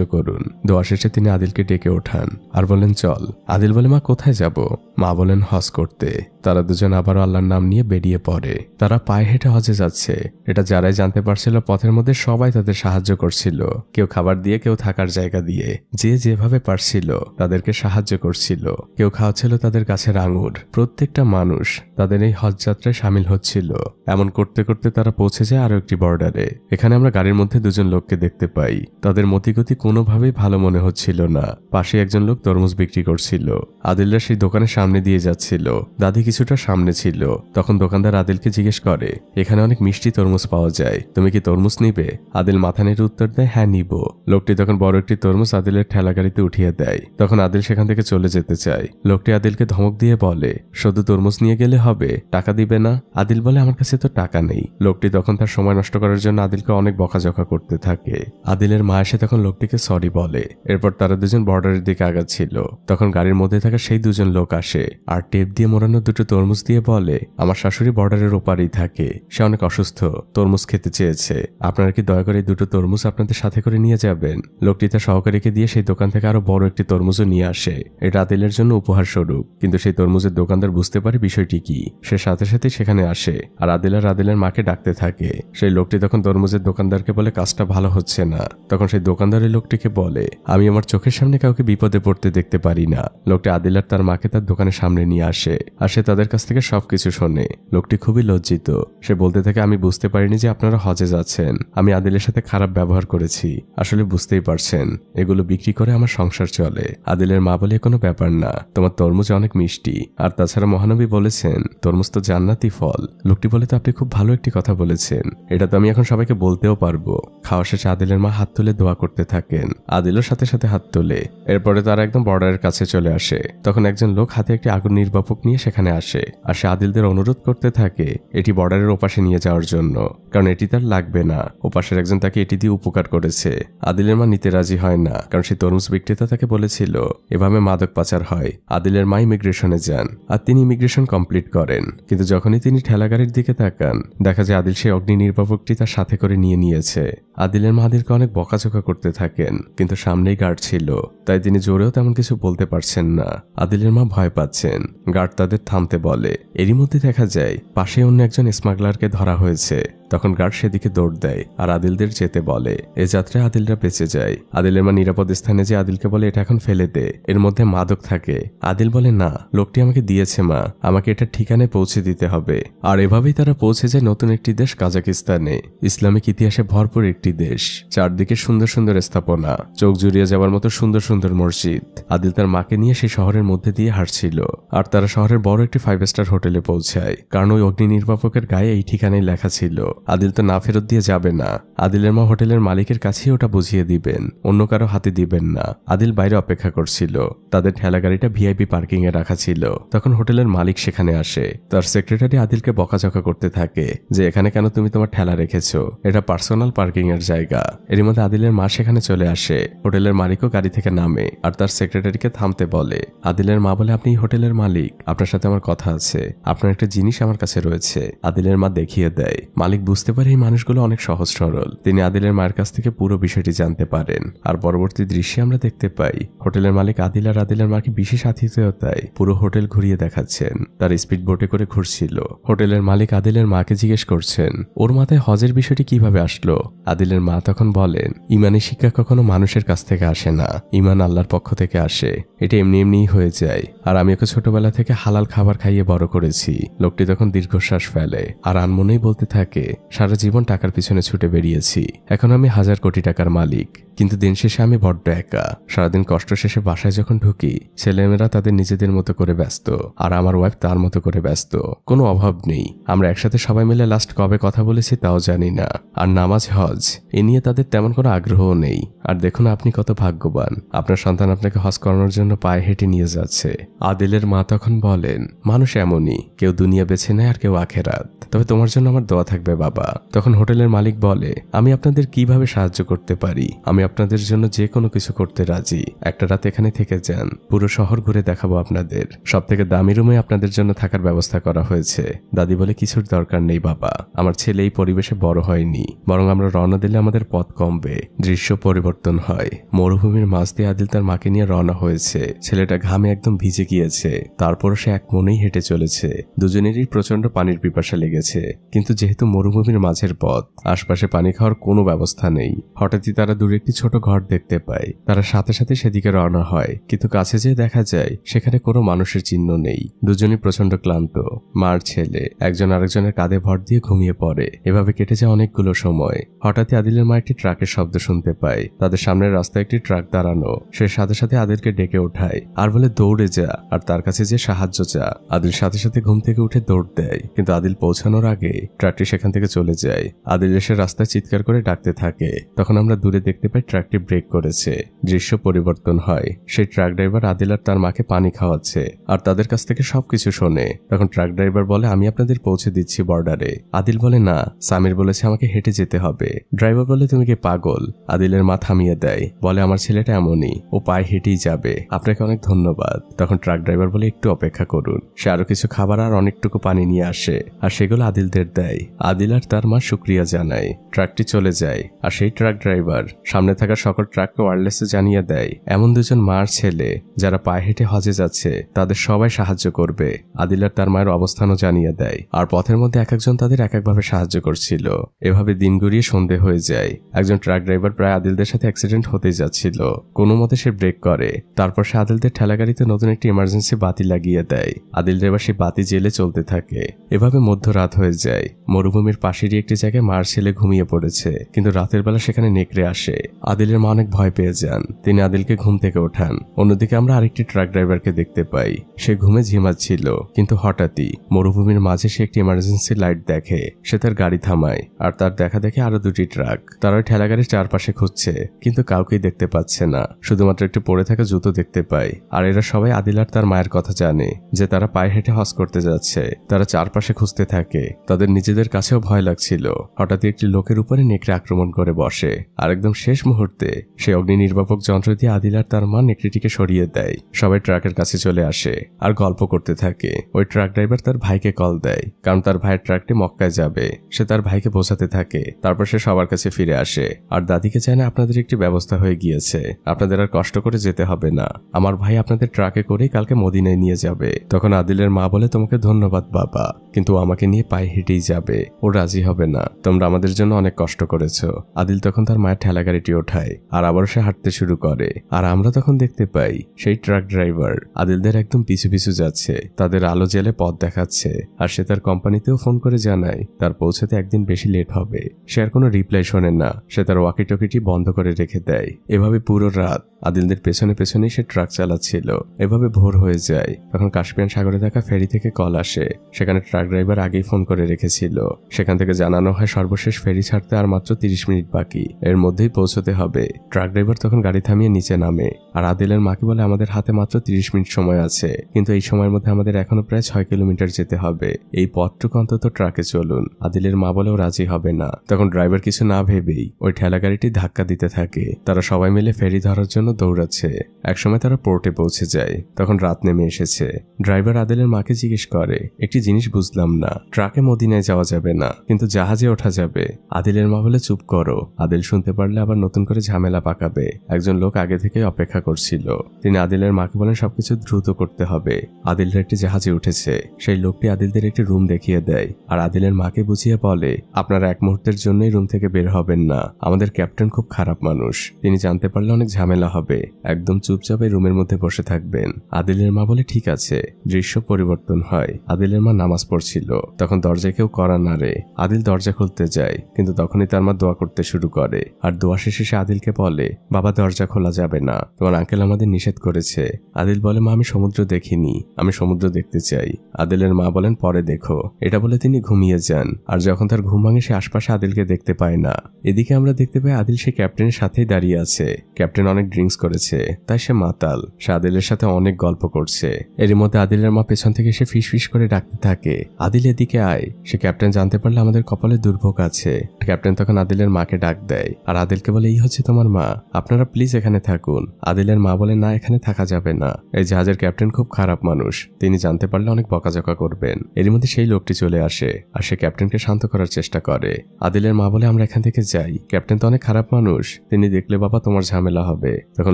করুন। দোয়া শেষে তিনি আদিলকে ডেকে ওঠান আর বলেন, চল। আদিল বলে, মা কোথায় যাব? মা বলেন, হজ করতে। তারা দুজন আবারও আল্লাহর নাম নিয়ে বেরিয়ে পড়ে। তারা পায়ে হেঁটে হজে যাচ্ছে। এটা যারাই জানতে পারছিল, পথের মধ্যে সবাই তাদের সাহায্য করছিল। কেউ খাবার দিয়ে, কেউ থাকার জায়গা দিয়ে, যে যেভাবে পারছিল তাদেরকে সাহায্য করছিল। কেউ খাওয়াচ্ছিল তাদের গাছের আঙুর। প্রত্যেকটা মানুষ তাদের এই হজ যাত্রায় সামিল হচ্ছিল। এমন করতে করতে তারা পৌঁছে যায় আরো একটি বর্ডারে। এখানে আমরা গাড়ির মধ্যে দুজন লোককে দেখতে পাই। তাদের মতিগতি কোনোভাবেই ভালো মনে হচ্ছিল না। পাশে একজন লোক তরমুজ বিক্রি করছিল। আদিলরা সেই দোকানের সামনে দিয়ে যাচ্ছিল। দাদি কিছুটা সামনে ছিল। তখন দোকানদার আদিলকে জিজ্ঞেস করে, এখানে অনেক মিষ্টি তরমুজ পাওয়া যায়, তুমি কি তরমুজ নিবে? আদিল মাথা নেড়ে উত্তর দেয়, হ্যাঁ নিব। লোকটি তখন বড় একটি তরমুজ আদিলের ঠেলা গাড়িতে উঠিয়ে দেয়। তখন আদিল সেখান থেকে চলে যেতে চায়। লোকটি আদিলকে ধমক দিয়ে বলে, শুধু তরমুজ নিয়ে গেলে হবে, টাকা দিবে না? আদিল বলে, আমার কাছে তো টাকা নেই। লোকটি তখন তার সময় নষ্ট করার জন্য আদিলকে অনেক বকাঝকা করতে থাকে। আদিলের মা এসে তখন লোকটিকে সরি বলে। এরপর তারা দুজন বর্ডারের দিকে আগাচ্ছিল। তখন গাড়ির মধ্যে থাকা সেই দুজন লোক আসে আর টেপ দিয়ে মোড়ানো দুটো তরমুজ দিয়ে বলে, আমার শাশুড়ি বর্ডারের ওপারেই থাকে, সে অনেক অসুস্থ, তরমুজ খেতে চেয়েছে, আপনারা কি দয়া করে এই দুটো তরমুজ আপনাদের সাথে করে নিয়ে যাবেন? লোকটি তার সহকারীকে দিয়ে সেই দোকান থেকে আরো বড় একটি তরমুজও নিয়ে আসে। এটা আদিলের জন্য উপহার স্বরূপ। কিন্তু সেই তরমুজের দোকানদার বুঝতে পারে বিষয়টি কি। সে সাথে সাথে সেখানে আসে আর আদিলের মাকে ডাকতে থাকে। সেই লোকটি তখন তরমুজের দোকানদারকে বলে, কাজটা ভালো হচ্ছে না। তখন সেই দোকানদার এই লোকটিকে বলে, আমি আমার চোখের সামনে কাউকে বিপদে পড়তে দেখতে পারি না। লোকটি আদিল আর তার মাকে তার দোকানের সামনে নিয়ে আসে আর সে তাদের কাছ থেকে সবকিছু শোনে। লোকটি খুবই লজ্জিত। সে বলতে থাকে, আমি বুঝতে পারিনি যে আপনারা হজে যাচ্ছেন। আমি আদিলের সাথে খারাপ ব্যবহার করেছি। আসলে বুঝতেই পারছেন, এগুলো বিক্রি করে আমার সংসার চলে। আদিলের মা বলে, কোনো ব্যাপার না, তোমার তরমুজ অনেক মিষ্টি, আর তাছাড়া মহানবী বলেছেন তরমুজ তো জান্নাতি ফল। লোকটি বলে, তো আপনি খুব ভালো একটি কথা বলেছেন, এটা তো আমি এখন সবাইকে বলতেও পারবো। খাওয়া শেষে আদিলের মা হাত তুলে দোয়া করতে থাকেন। আদিলের সাথে সাথে হাত তোলে। এরপরে তারা একদম বর্ডারের কাছে চলে আসে। তখন একজন লোক হাতে একটি আগুন নির্বাপক নিয়ে সেখানে আসে আর সে আদিলদের অনুরোধ করতে থাকে এটি বর্ডারের ওপাশে নিয়ে যাওয়ার জন্য, কারণ এটি তার লাগবে না। ওপাশের একজন তাকে এটি দিয়ে উপকার করেছে। আদিলের মা নিতে রাজি হয় না, কারণ সেই তরমুজ বিক্রেতা তাকে বলেছিল এভাবে মাদক পাচার হয়। আদিলের মা ইমিগ্রেশনে যান আর তিনি ইমিগ্রেশন কমপ্লিট করেন। কিন্তু যখনই তিনি ঠেলা গাড়ির দিকে তাকান, দেখা যায় আদিল সেই অগ্নি নির্বাপকটি তার সাথে করে নিয়েছে। আদিলের মা আদিলকে অনেক বকাঝকা করতে থাকেন, কিন্তু সামনেই গার্ড ছিল, তাই তিনি জোরেও তেমন কিছু বলতে পারছেন না। আদিলের মা ভয় পাচ্ছেন। গার্ড তাদের থামতে বলে। এরই মধ্যে দেখা যায় পাশে অন্য একজন স্মাগলারকে ধরা হয়েছে। তখন গার্ড সেদিকে দৌড় দেয় আর আদিলদের যেতে বলে। এ যাত্রায় আদিলরা বেঁচে যায়। আদিলের মা নিরাপদ স্থানে যে আদিলকে বলে এটা এখন ফেলে দে, এর মধ্যে মাদক থাকে। আদিল বলে না, লোকটি আমাকে দিয়েছে মা, আমাকে এটা ঠিকানায় পৌঁছে দিতে হবে। আর এভাবেই তারা পৌঁছে যায় নতুন একটি দেশ কাজাকিস্তানে। ইসলামিক ইতিহাসে ভরপুর একটি দেশ, চারদিকে সুন্দর সুন্দর স্থাপনা, চোখ জুড়িয়ে যাওয়ার মতো সুন্দর সুন্দর মসজিদ। আদিল তার মাকে নিয়ে সেই শহরের মধ্যে দিয়ে হাঁটছিল আর তারা শহরের বড় একটি 5 স্টার হোটেলে পৌঁছায়, কারণ ওই অগ্নি নির্বাপকের গায়ে এই ঠিকানায় লেখা ছিল। আদিল তো না ফেরত দিয়ে যাবে না। আদিলের মা হোটেলের মালিকের কাছেই ওটা বুঝিয়ে দিবেন, অন্য কারো হাতে দিবেন না। আদিল বাইরে অপেক্ষা করছিল। তাদের ঠেলা গাড়িটা ভিআইপি পার্কিং এ রাখা ছিল। তখন হোটেলের মালিক সেখানে আসে। তার সেক্রেটারি আদিলকে বকাঝকা করতে থাকে যে এখানে কেন তুমি তোমার ঠেলা রেখেছো, এটা পার্সোনাল পার্কিং এর জায়গা। এর মধ্যে আদিলের মা সেখানে চলে আসে। হোটেলের মালিকও গাড়ি থেকে নামে আর তার সেক্রেটারিকে থামতে বলে। আদিলের মা বলে, আপনি এই হোটেলের মালিক, আপনার সাথে আমার কথা আছে, আপনার একটা জিনিস আমার কাছে রয়েছে। আদিলের মা দেখিয়ে দেয়। মালিক বুঝতে পারে এই মানুষগুলো অনেক সহজ সরল। তিনি আদিলের মায়ের কাছ থেকে পুরো বিষয়টি জানতে পারেন। আর পরবর্তী দৃশ্যে আমরা দেখতে পাই হোটেলের মালিক আদিল আর আদিলের মাকে বিশেষ আতিথেয়তায় পুরো হোটেল ঘুরিয়ে দেখাচ্ছেন। তার স্পিড বোটে করে ঘুরছিল। হোটেলের মালিক আদিলের মাকে জিজ্ঞেস করছেন ওর মাথায় হজের বিষয়টি কিভাবে আসলো। আদিলের মা তখন বলেন, ইমানি শিক্ষা কখনো মানুষের কাছ থেকে আসে না, ইমান আল্লাহর পক্ষ থেকে আসে। এটা এমনি এমনিই হয়ে যায়। আর আমি ওকে ছোটবেলা থেকে হালাল খাবার খাইয়ে বড় করেছি। লোকটি তখন দীর্ঘশ্বাস ফেলে আর আনমনেই বলতে থাকে, সারা জীবন টাকার পিছনে ছুটে বেরিয়েছি, এখন আমি 1000 কোটি টাকার মালিক, কিন্তু দিন শেষে আমি বড্ড একা। সারাদিন কষ্ট শেষে বাসায় যখন ঢুকি, ছেলেমেয়েরা তাদের নিজেদের মতো করে ব্যস্ত আর আমার ওয়াইফ তার মতো করে ব্যস্ত। কোনো অভাব নেই। আমরা একসাথে সবাই মিলে লাস্ট কবে কথা বলেছি তাও জানি না। আর নামাজ হজ এ নিয়ে তাদের তেমন কোনো আগ্রহও নেই। আর দেখুন আপনি কত ভাগ্যবান, আপনার সন্তান আপনাকে হজ করানোর জন্য পায়ে হেঁটে নিয়ে যাচ্ছে। আদিলের মা তখন বলেন, মানুষ এমনই, কেউ দুনিয়া বেছে নেয় আর কেউ আখেরাত, তবে তোমার জন্য আমার দোয়া থাকবে বাবা। তখন হোটেলের মালিক বলে, আমি আপনাদের কিভাবে সাহায্য করতে পারি? আমি আপনাদের জন্য যে কোনো কিছু করতে রাজি। একটা রাত এখানে থেকে যান, পুরো শহর ঘুরে দেখাবো আপনাদের। সব থেকে দামি রুমে আপনাদের জন্য থাকার ব্যবস্থা করা হয়েছে। দাদি বলে, কিছুর দরকার নেই বাবা, আমার ছেলে এই পরিবেশে বড় হয়নি, বরং আমরা রওনা দিলে আমাদের পথ কমবে। দৃশ্য পরিবর্তন হয়। মরুভূমির মাঝ দিয়ে আদিল তার মাকে নিয়ে রওনা হয়েছে। ছেলেটা ঘামে একদম ভিজে গিয়েছে, তারপরও সে এক মনেই হেঁটে চলেছে। দুজনেরই প্রচন্ড পানির পিপাসা লেগেছে, কিন্তু যেহেতু মরুভূমির মাঝের পথ, আশপাশে পানি খাওয়ার কোনো ব্যবস্থা নেই। হঠাৎই তারা দূরে একটি ছোট ঘর দেখতে পায়। তারা সাথে সাথে সেদিকে রওনা হয়, কিন্তু কাছে যেয়ে দেখা যায় সেখানে কোনো মানুষের চিহ্ন নেই। দুজনই প্রচন্ড ক্লান্ত। মার ছেলে একজন আরেকজনের কাঁধে ভর দিয়ে ঘুমিয়ে পড়ে। এভাবে কেটে যায় অনেকগুলো সময়। হঠাৎই আদিলের মা একটি ট্রাকের শব্দ শুনতে পায়। তাদের সামনের রাস্তায় একটি ট্রাক দাঁড়ানো। সে সাথে সাথে আদিলকে ডেকে ওঠায় আর বলে, দৌড়ে যা আর তার কাছে যে সাহায্য চা। আদিল সাথে সাথে ঘুম থেকে উঠে দৌড় দেয়, কিন্তু আদিল পৌঁছানোর আগে ট্রাকটি সেখান থেকে চলে যায়। আদিল এসে রাস্তায় চিৎকার করে ডাকতে থাকে। তখন আমরা দূরে দেখতে পাই ট্রাকটি ব্রেক করেছে। দৃশ্য পরিবর্তন হয়। সেই ট্রাক ড্রাইভার আদিল আর তার মাকে পানি খাওয়াচ্ছে আর তাদের কাছ থেকে সবকিছু শোনে। তখন ট্রাক ড্রাইভার বলে, আমি আপনাদের পৌঁছে দিচ্ছি বর্ডারে। আদিল বলে, না, সামির বলেছে আমাকে হেঁটে যেতে হবে। ড্রাইভার বলে, তুমি কি পাগল? আদিলের মা থামিয়ে দেয়, বলে, আমার ছেলেটা এমনই, ও পায়ে হেঁটেই যাবে, আপনাকে অনেক ধন্যবাদ। তখন ট্রাক ড্রাইভার বলে, একটু অপেক্ষা করুন। সে আরো কিছু খাবার আর অনেকটুকু পানি নিয়ে আসে আর সেগুলো আদিলদের দেয়। আদিল আর তার মা শুক্রিয়া জানায়। ট্রাকটি চলে যায় আর সেই ট্রাক ড্রাইভার সামনে থাকা সকল ট্রাককে ওয়্যারলেসে জানিয়ে দেয়, এমন দুজন মার ছেলে যারা পায়ে হেঁটে হজে যাচ্ছে তাদের সবাই সাহায্য করবে। আদিল আর তার মায়ের অবস্থানও জানিয়ে দেয়। আর পথের মধ্যে এক একজন তাদের এক একভাবে সাহায্য করছিল। এভাবে দিন গড়িয়ে সন্ধে হয়ে যায়। একজন ট্রাক ড্রাইভার প্রায় আদিলদের সাথে অ্যাক্সিডেন্ট হতে যাচ্ছিল। কোনো মতে সে ব্রেক করে। তারপর সে আদিলদের ঠেলাগাড়িতে নতুন একটি ইমার্জেন্সি বাতি লাগিয়ে দেয়। আদিল ড্রাইভার সেই বাতি জেলে চলতে থাকে। এভাবে মধ্যরাত হয়ে যায়। মরুভূমির পাশেরই একটি জায়গায় মার ছেলে ঘুমিয়ে পড়েছে, কিন্তু রাতের বেলা সেখানে নেকড়ে আসে। আদিলের মা অনেক ভয় পেয়ে যান। তিনি আদিলকে ঘুম থেকে ওঠান। অন্যদিকে আমরা আরেকটি ট্রাক ড্রাইভারকে দেখতে পাই। সে ঘুমে ঝিমাচ্ছিল, কিন্তু হঠাৎই মরুভূমির মাঝে সে একটি ইমার্জেন্সি লাইট দেখে। সে তার গাড়ি থামায় আর তার দেখা দেখে আরো দুটি ট্রাক। তারা ওই ঠেলাগাড়ির চারপাশে খুঁজছে, কিন্তু কাউকেই দেখতে পাচ্ছে না। শুধুমাত্র একটি পড়ে থাকা জুতো দেখতে পায়। আর এরা সবাই আদিল আর তার মায়ের কথা জানে যে তারা পায়ে হেঁটে হজ করতে যাচ্ছে। তারা চারপাশে খুঁজতে থাকে। তাদের নিজেদের কাছেও ভয় লাগছিল। হঠাৎই একটি লোকের উপরে নেকড়ে আক্রমণ করে বসে আর একদম শেষ মুহূর্তে সে অগ্নি নির্বাপক যন্ত্র দিয়ে আদিল আর তার মা নেকড়েটিকে সরিয়ে দেয়। সবাই ট্রাকের কাছে চলে আসে আর গল্প করতে থাকে। ওই ট্রাক ড্রাইভার তার ভাইকে কল দেয়, কারণ তার ভাইয়ের ট্রাকটি মক্কায় যাবে। সে তার ভাইকে বোঝাতে থাকে। তারপর সে সবার কাছে ফিরে আসে আর দাদিকে চায় না আপনাদের একটি ব্যবস্থা হয়ে গিয়েছে, আপনাদের আর কষ্ট করে যেতে হবে না, আমার ভাই আপনাদের ট্রাকে করে কালকে মদিনায় নিয়ে যাবে। তখন আদিলের মা বলে, তোমাকে ধন্যবাদ বাবা, কিন্তু আমাকে নিয়ে পায়ে হেঁটেই যাবে, ও রাজি হবে না, তোমরা আমাদের জন্য অনেক কষ্ট করেছো। আদিল তখন তার মায়ের ঠেলা গাড়িটি ওঠায় আর আবার সে হাঁটতে শুরু করে। আর আমরা তখন দেখতে পাই সেই ট্রাক ড্রাইভার আদিলদের একদম পিছু পিছু যাচ্ছে, তাদের আলো জেলে পথ দেখাচ্ছে। আর সে তার কোম্পানিতেও ফোন করে জানায় তার পৌঁছাতে একদিন বেশি লেট হবে। সে আর কোনো রিপ্লাই শোনে না, সে তার ওয়াকি টকিটি বন্ধ করে রেখে দেয়। এভাবে পুরো রাত আদিলদের পেছনে পেছনেই সে ট্রাক চালাচ্ছিল। এভাবে ভোর হয়ে যায়। তখন কাস্পিয়ান সাগরে থাকা ফেরি থেকে কল আসে, সেখানে ট্রাক ড্রাইভার আগেই ফোন করে রেখেছিল। সেখান থেকে জানানো হয় সর্বশেষ ফেরি ছাড়তে আর মাত্র 30 মিনিট বাকি, এর মধ্যেই পৌঁছতে হবে। ট্রাক ড্রাইভার তখন গাড়ি থামিয়ে নিচে নামে আর আদিলের মাকে বলে, আমাদের হাতে মাত্র 30 মিনিট সময় আছে, কিন্তু এই সময়ের মধ্যে আমাদের এখনো প্রায় 6 কিলোমিটার যেতে হবে, এই পথটুকু অন্তত ট্রাকে চলুন। আদিলের মা বলেও রাজি হবে না। তখন ড্রাইভার কিছু না ভেবেই ওই ঠেলা গাড়িটি ধাক্কা দিতে থাকে। তারা সবাই মিলে ফেরি ধরার জন্য দৌড়াচ্ছে। একসময় তারা পোর্টে পৌঁছে যায়। তখন রাত নেমে এসেছে। ড্রাইভার আদিলের মাকে জিজ্ঞেস করে, একটি জিনিস বুঝলাম না, ট্রাকে মদিনায় যাওয়া যাবে না, কিন্তু জাহাজে ওঠা যাবে। আদিলের মা বলে, চুপ করো, আদিল শুনতে পারলে আবার নতুন করে ঝামেলা পাকাবে। একজন লোক আগে থেকে অপেক্ষা করছিল। তিনি আদিলের মাকে বলেন সবকিছু দ্রুত করতে হবে। আদিলরা একটি জাহাজে উঠেছে। সেই লোকটি আদিলদের একটি রুম দেখিয়ে দেয় আর আদিলের মাকে বুঝিয়ে বলে, আপনারা এক মুহূর্তের জন্যই রুম থেকে বের হবেন না, আমাদের ক্যাপ্টেন খুব খারাপ মানুষ, তিনি জানতে পারলে অনেক ঝামেলা হবে, একদম চুপচাপ এই রুমের মধ্যে বসে থাকবেন। আদিলের মা বলে, ঠিক আছে। দৃশ্য পরিবর্তন হয়। আদিলের মা নামাজ পড়ছিল। তখন দরজায় কেউ কড়া নাড়ে। আদিল দরজা খুলতে যায়, কিন্তু তখনই তার মা দোয়া করতে শুরু করে। আর দোয়া শেষে সে আদিলকে বলে, বাবা দরজা খোলা যাবে না, তোমার আঙ্কেল আমাদের নিষেধ করেছে। আদিল বলে, মা আমি সমুদ্র দেখিনি, আমি সমুদ্র দেখতে চাই। আদিলের মা বলেন, পরে দেখো। এটা বলে তিনি ঘুমিয়ে যান। আর যখন তার ঘুম ভাঙে সে আশপাশে আদিলকে দেখতে পায় না। এদিকে আমরা দেখতে পাই আদিল সে ক্যাপ্টেনের সাথেই দাঁড়িয়ে আছে। ক্যাপ্টেন অনেক ড্রিঙ্কস করেছে, তাই সে মাতাল। সে আদিলের সাথে অনেক গল্প করছে। এর মধ্যে আদিলের মা পেছন থেকে সে ফিস ফিস করে ডাকতে থাকে, আদিল এদিকে আয়। সে ক্যাপ্টেন জানতে পারলে আমাদের কপালে দুর্ভোগ আছে। ক্যাপ্টেন তখন আদিলের মাকে ডাক দেয় আর আদিলকে বলে, এই হচ্ছে তোমার মা, আপনারা প্লিজ এখানে থাকুন। আদিলের মা বলে, না এখানে থাকা যাবে না, এই জাহাজের ক্যাপ্টেন খুব খারাপ মানুষ, তিনি জানতে পারলে অনেক বকাঝকা করবেন। এর মধ্যে সেই লোকটি চলে আসে আর সে ক্যাপ্টেনকে শান্ত করার চেষ্টা করে। আদিলের মা বলে, আমরা এখান থেকে যাই, ক্যাপ্টেন তো অনেক খারাপ মানুষ, তিনি দেখলে বাবা তোমার ঝামেলা হবে। তখন